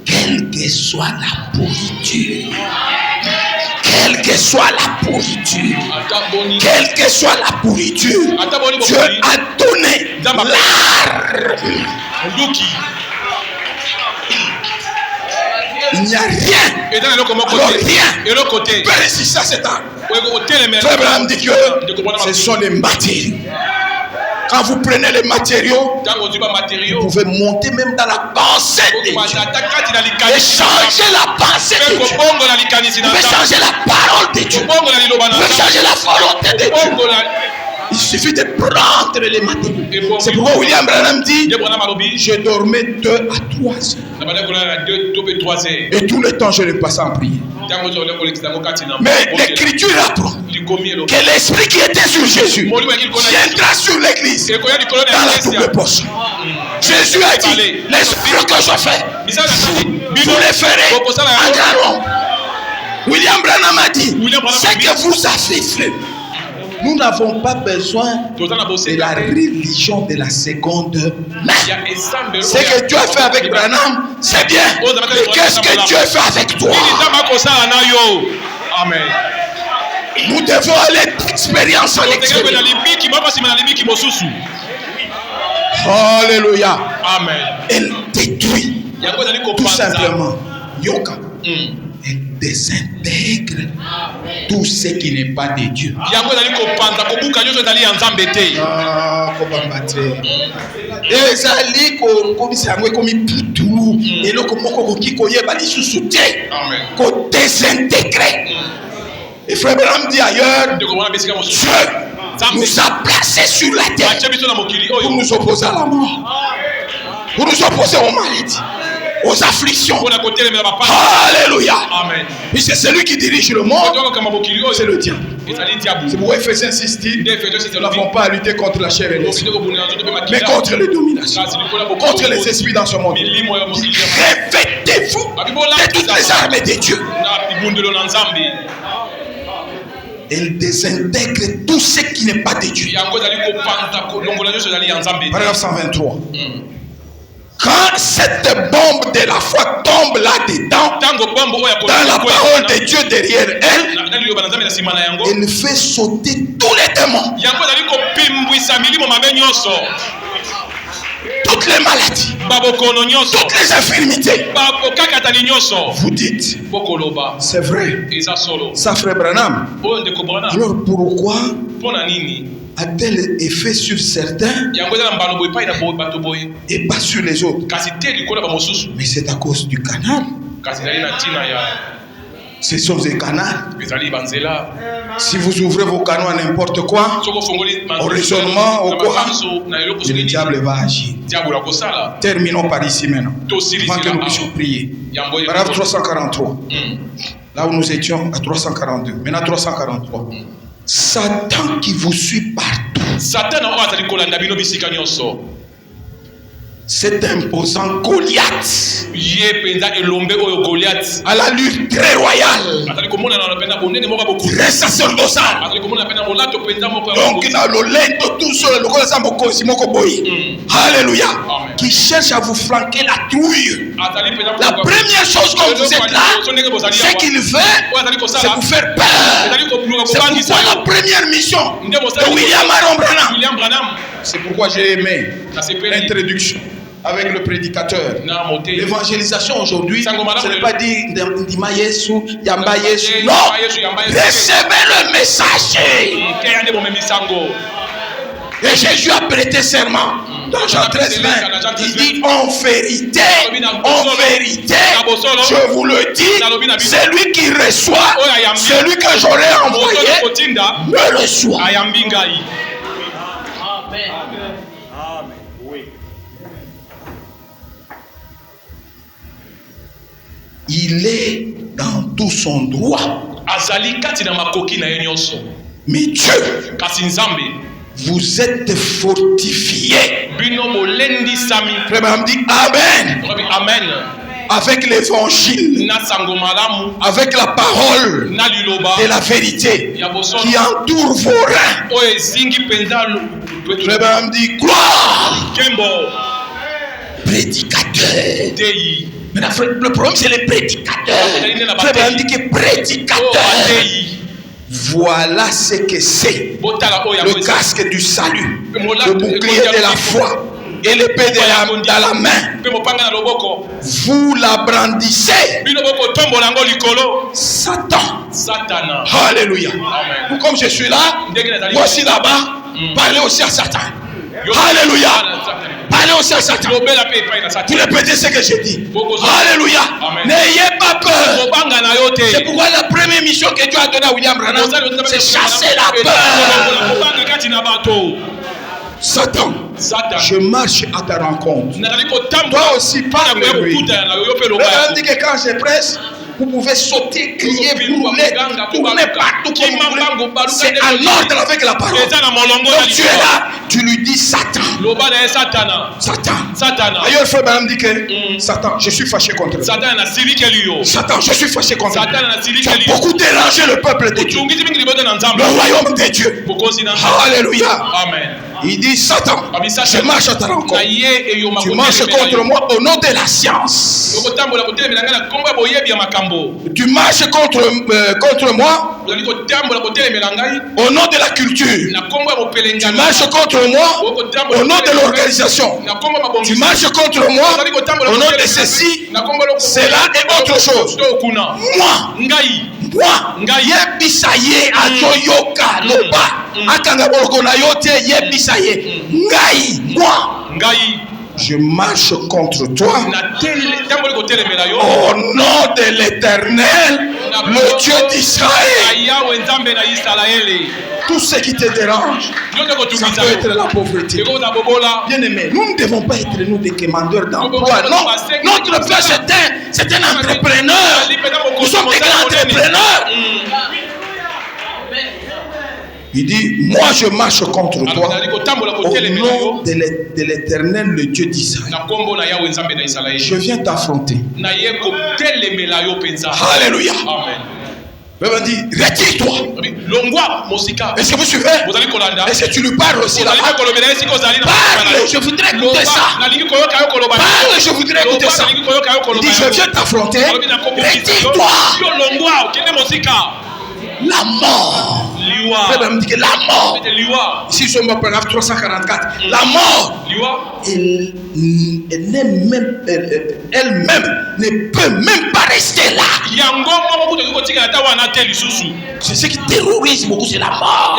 Quelle que soit la pourriture, quelle que soit la pourriture, quelle que soit la pourriture, Dieu a donné l'arme. Il n'y a rien. Alors rien. Père, si ça c'est un. Frère Branham dit que ce sont les matériaux. Quand vous prenez les matériaux, vous pouvez monter même dans la pensée de Dieu. Et changer la pensée de Dieu. Vous pouvez changer la parole de Dieu. Vous pouvez changer la volonté de Dieu. Il suffit de prendre les matériaux. C'est pourquoi William Branham dit, je dormais 2 à 3 heures. Et tout le temps je le passais en prière. Mais l'Écriture apprend que l'esprit qui était sur Jésus viendra sur l'église dans la double portion. Jésus a dit, les œuvres que je fais, vous les ferez en grand nombre. William Branham a dit, c'est que vous avez fait. Nous n'avons pas besoin de la religion de la seconde main. Ce que Dieu a fait avec Branham, c'est bien. Mais qu'est-ce que Dieu fait avec toi? Amen. Nous devons aller d'expérience en expérience. Alléluia. Amen. Elle détruit tout simplement. Yoka. Elle désintègre tout ce qui n'est pas de Dieu. Et Frère Branham dit ailleurs, Dieu nous a placés sur la terre pour nous opposer à la mort, pour nous opposer aux maladies, aux afflictions. Alléluia. Amen. Et c'est celui qui dirige le monde, c'est le diable. C'est pourquoi Ephésiens 6 dit, nous n'avons pas à lutter contre la chair et l'esprit, mais contre les dominations, contre les esprits dans ce monde. Revêtez-vous de toutes les armées de Dieu. Elle désintègre tout ce qui n'est pas de Dieu. Paragraphe 123. Quand cette bombe de la foi tombe là-dedans, dans la parole de Dieu derrière elle, elle fait sauter tous les démons, toutes les maladies, toutes les infirmités. Vous dites, c'est vrai, ça Frère Branham. Alors pourquoi a-t-elle effet sur certains et pas sur les autres? Mais c'est à cause du canal. Ce sont des canaux. Si vous ouvrez vos canaux à n'importe quoi, au raisonnement, au quoi, le diable va agir. Terminons par ici maintenant, avant que nous puissions prier. Paragraphe 343. Là où nous étions à 342. Maintenant 343. Satan qui vous suit partout. Cet imposant Goliath, à l'allure très royale, très sacerdotale, donc alléluia, qui cherche à vous flanquer la trouille. La première chose quand vous êtes là, ce qu'il veut, c'est vous faire peur. C'est pourquoi la première mission de William Branham, c'est pourquoi j'ai aimé l'introduction avec le prédicateur. L'évangélisation aujourd'hui, ce n'est pas dire Ndima Yesu, Yamba Yesu. Non, recevez le messager. Et Jésus a prêté serment Dans Jean 13, 20, il dit en vérité, je vous le dis, celui qui reçoit, celui que j'aurais envoyé, me reçoit. Il est dans tout son droit. Mais Dieu, vous êtes fortifiés. Amen. Amen. Avec l'évangile, avec la parole de la vérité qui entoure vos reins. Frère dit gloire. Prédicateur. Mais le problème c'est les prédicateurs. Frère dit que prédicateur. Voilà ce que c'est le casque du salut, le bouclier de la foi et l'épée dans la main. Vous la brandissez. Satan. Alléluia. Comme je suis là, moi aussi là-bas, parlez aussi à Satan. Alléluia. Parlez aussi à Satan. Vous répétez ce que j'ai dit. Alléluia. N'ayez pas peur. C'est pourquoi la première mission que Dieu a donnée à William Branham, c'est chasser la peur. Satan, je marche à ta rencontre. Toi aussi, parle de lui. Le dit que quand je presse, vous pouvez sauter, crier, brûler, tourner partout comme vous voulez. C'est en ordre avec la parole. Donc tu es là, tu lui dis Satan. Satan. Ailleurs, frère Branham dit que Satan, je suis fâché contre lui. Satan, je suis fâché contre lui. Tu as beaucoup dérangé le peuple de Dieu. Le royaume de Dieu. Alléluia. Amen. Il dit Satan, je marche à ta rencontre. Tu marches contre moi au nom de la science. Tu marches contre moi au nom de la culture. Tu marches contre moi au nom de l'organisation. Tu marches contre moi au nom de ceci, cela et autre chose. Moi, yebisaye ajoyoka loba akanga borokona yote yebisaye moi je marche contre toi au nom de l'Éternel, le Dieu d'Israël. Tout ce qui te dérange, ça peut être la pauvreté. Bien aimé, nous ne devons pas être nous des commandeurs d'emploi. Non, notre Père c'est un entrepreneur. Nous sommes des grands entrepreneurs. Il dit, moi je marche contre toi au nom de l'Éternel, le Dieu d'Israël. Je viens t'affronter. Alléluia. Amen. dit, retire-toi. Est-ce que vous suivez? Est-ce que tu lui parles aussi là? Parle, je voudrais écouter ça. Parle, je voudrais écouter ça. Il dit, je viens t'affronter. Retire-toi. La mort. Me dit que la mort. Ici, sur mon paragraphe 344. La mort. Elle-même ne peut même pas rester là. C'est ce qui terrorise beaucoup, c'est la mort.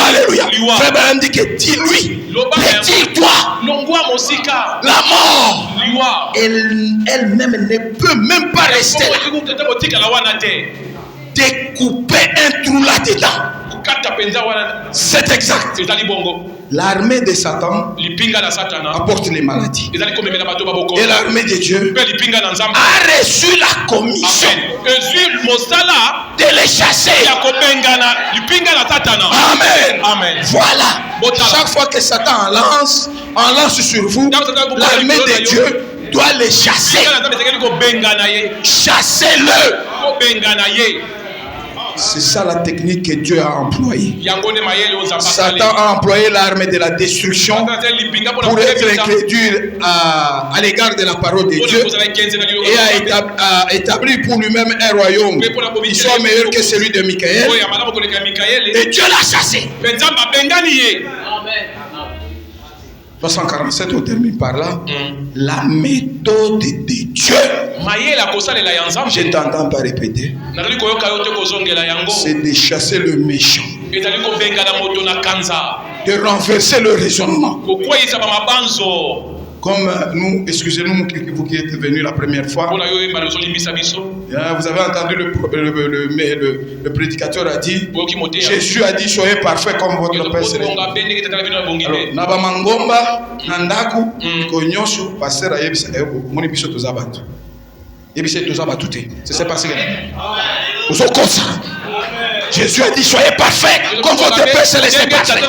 Alléluia. Frère Branham dit que dis-lui, retire-toi. La mort. Elle-même ne peut même pas rester là. Découper un trou là-dedans. C'est exact. L'armée de Satan apporte les maladies. Et l'armée de Dieu a reçu la commission de les chasser. Amen. Voilà. Chaque fois que Satan lance sur vous, l'armée de Dieu doit les chasser. Chassez-le. C'est ça la technique que Dieu a employée. Satan a employé l'armée de la destruction pour être incrédule à l'égard de la parole de Dieu et a établi pour lui-même un royaume qui soit meilleur que celui de Michaël. Et Dieu l'a chassé. 347, on termine par là. La méthode de Dieu. Je t'entends pas répéter. C'est de chasser le méchant. de renverser le raisonnement. Comme nous, excusez-nous, vous qui êtes venus la première fois, vous avez entendu le prédicateur a dit, Jésus a dit, soyez parfait comme votre Père céleste. Alors, Nabamangomba, Nandaku, Konyosu, Pasteur Ayebisa, Monibiso Tozabatu. Yebisa Tozabatu, c'est pas ce que vous êtes comme ça. Jésus a dit, soyez parfait comme votre Père céleste est parfait.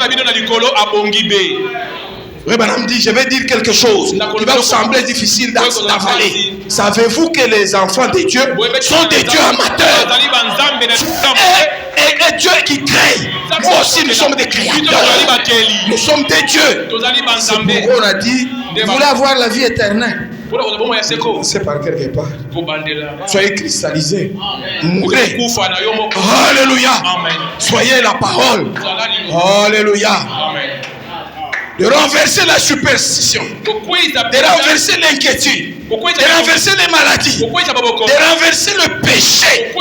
Madame dit, je vais dire quelque chose qui va vous sembler difficile d'avaler. Savez-vous que les enfants de Dieu sont des dieux amateurs et Dieu qui crée. Nous aussi, nous sommes des créateurs. Nous sommes des dieux. C'est pourquoi on a dit, vous voulez avoir la vie éternelle. C'est par quelque part. Soyez cristallisés. Mourrez. Alléluia. Soyez la parole. Alléluia. De renverser la superstition, de renverser l'inquiétude, de renverser les maladies, de renverser le péché.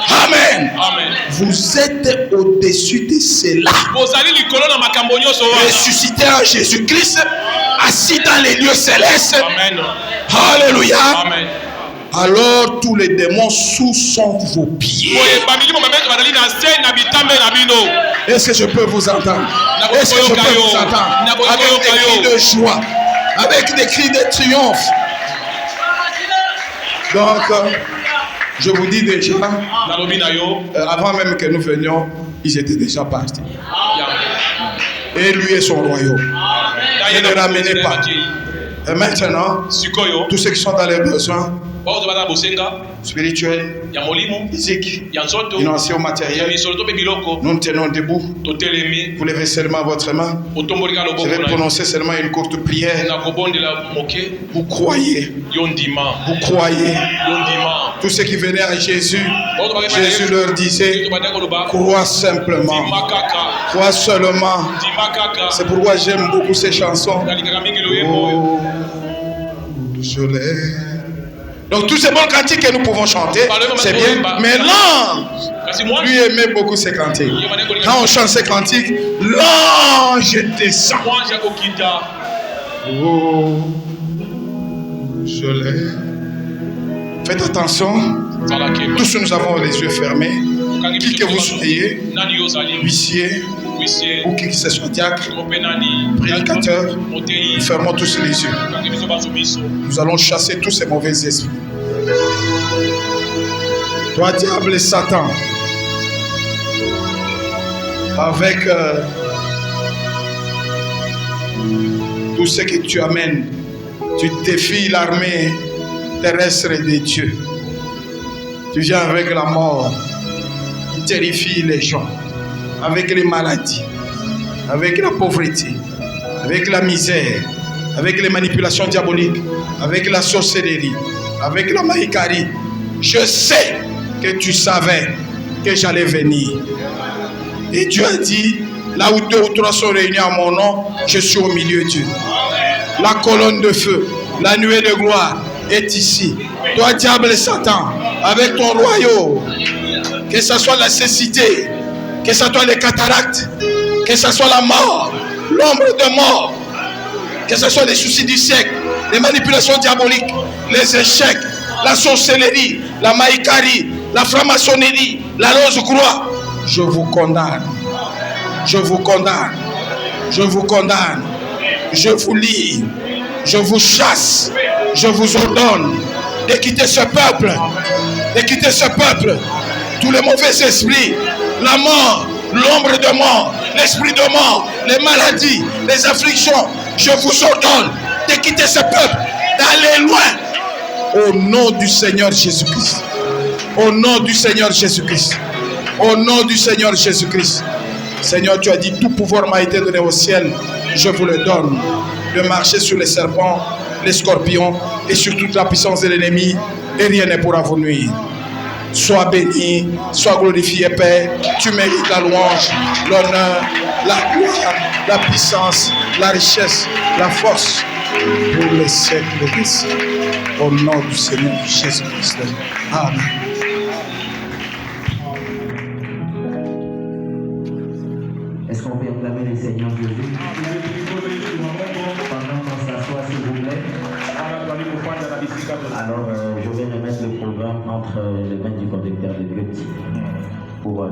Amen. Vous êtes au-dessus de cela. Ressuscité en Jésus-Christ, assis dans les lieux célestes. Amen. Alléluia. Amen. Alors tous les démons sous vos pieds. Est-ce que je peux vous entendre? Est-ce que je peux vous entendre? Avec des cris de joie, avec des cris de triomphe. Donc, je vous dis déjà, avant même que nous venions, ils étaient déjà partis. Et lui et son royaume. Ne les ramenez pas. Et maintenant, tous ceux qui sont dans les besoins spirituels, physiques, financiers ou matériels, nous tenons debout. Vous levez seulement votre main. Je vais prononcer seulement une courte prière. Vous croyez. Vous croyez. Tous ceux qui venaient à Jésus, Jésus leur disait, crois simplement. Crois seulement. C'est pourquoi j'aime beaucoup ces chansons. Oh, je l'aime. Donc tous ces bons cantiques que nous pouvons chanter, c'est bien. Mais l'ange, lui aimait beaucoup ces cantiques. Quand on chante ces cantiques, l'ange descend. Oh, je l'aime. Faites attention. Tous nous avons les yeux fermés. Qui que vous soyez, huissier, ou qui que ce soit, diacre, prédicateur, fermons tous les yeux. Nous allons chasser tous ces mauvais esprits. Toi, diable et Satan, avec tout ce que tu amènes, tu défies l'armée terrestre des dieux. Tu viens avec la mort qui terrifie les gens, avec les maladies, avec la pauvreté, avec la misère, avec les manipulations diaboliques, avec la sorcellerie, avec la maïkari. Je sais que tu savais que j'allais venir. Et Dieu a dit, là où 2 ou 3 sont réunis en mon nom, je suis au milieu d'eux. La colonne de feu, la nuée de gloire est ici. Toi, diable et Satan, avec ton royaume, que ce soit la cécité, que ce soit les cataractes, que ce soit la mort, l'ombre de mort, que ce soit les soucis du siècle, les manipulations diaboliques, les échecs, la sorcellerie, la maïkari, la franc-maçonnerie, la rose-croix, je vous condamne. Je vous condamne. Je vous condamne. Je vous lie. Je vous chasse. Je vous ordonne de quitter ce peuple. De quitter ce peuple. Tous les mauvais esprits, la mort, l'ombre de mort, l'esprit de mort, les maladies, les afflictions, je vous ordonne de quitter ce peuple, d'aller loin. Au nom du Seigneur Jésus-Christ. Au nom du Seigneur Jésus-Christ. Au nom du Seigneur Jésus-Christ. Seigneur, tu as dit, tout pouvoir m'a été donné au ciel, je vous le donne. De marcher sur les serpents, les scorpions et sur toute la puissance de l'ennemi, et rien ne pourra vous nuire. Sois béni, sois glorifié, Père. Tu mérites la louange, l'honneur, la gloire, la puissance, la richesse, la force pour les siècles des siècles. Au nom du Seigneur Jésus-Christ. Amen. Est-ce qu'on peut acclamer le Seigneur Jésus? Pendant qu'on s'assoit, s'il vous plaît. Alors, je vais remettre le programme entre les mains du conducteur de but pour la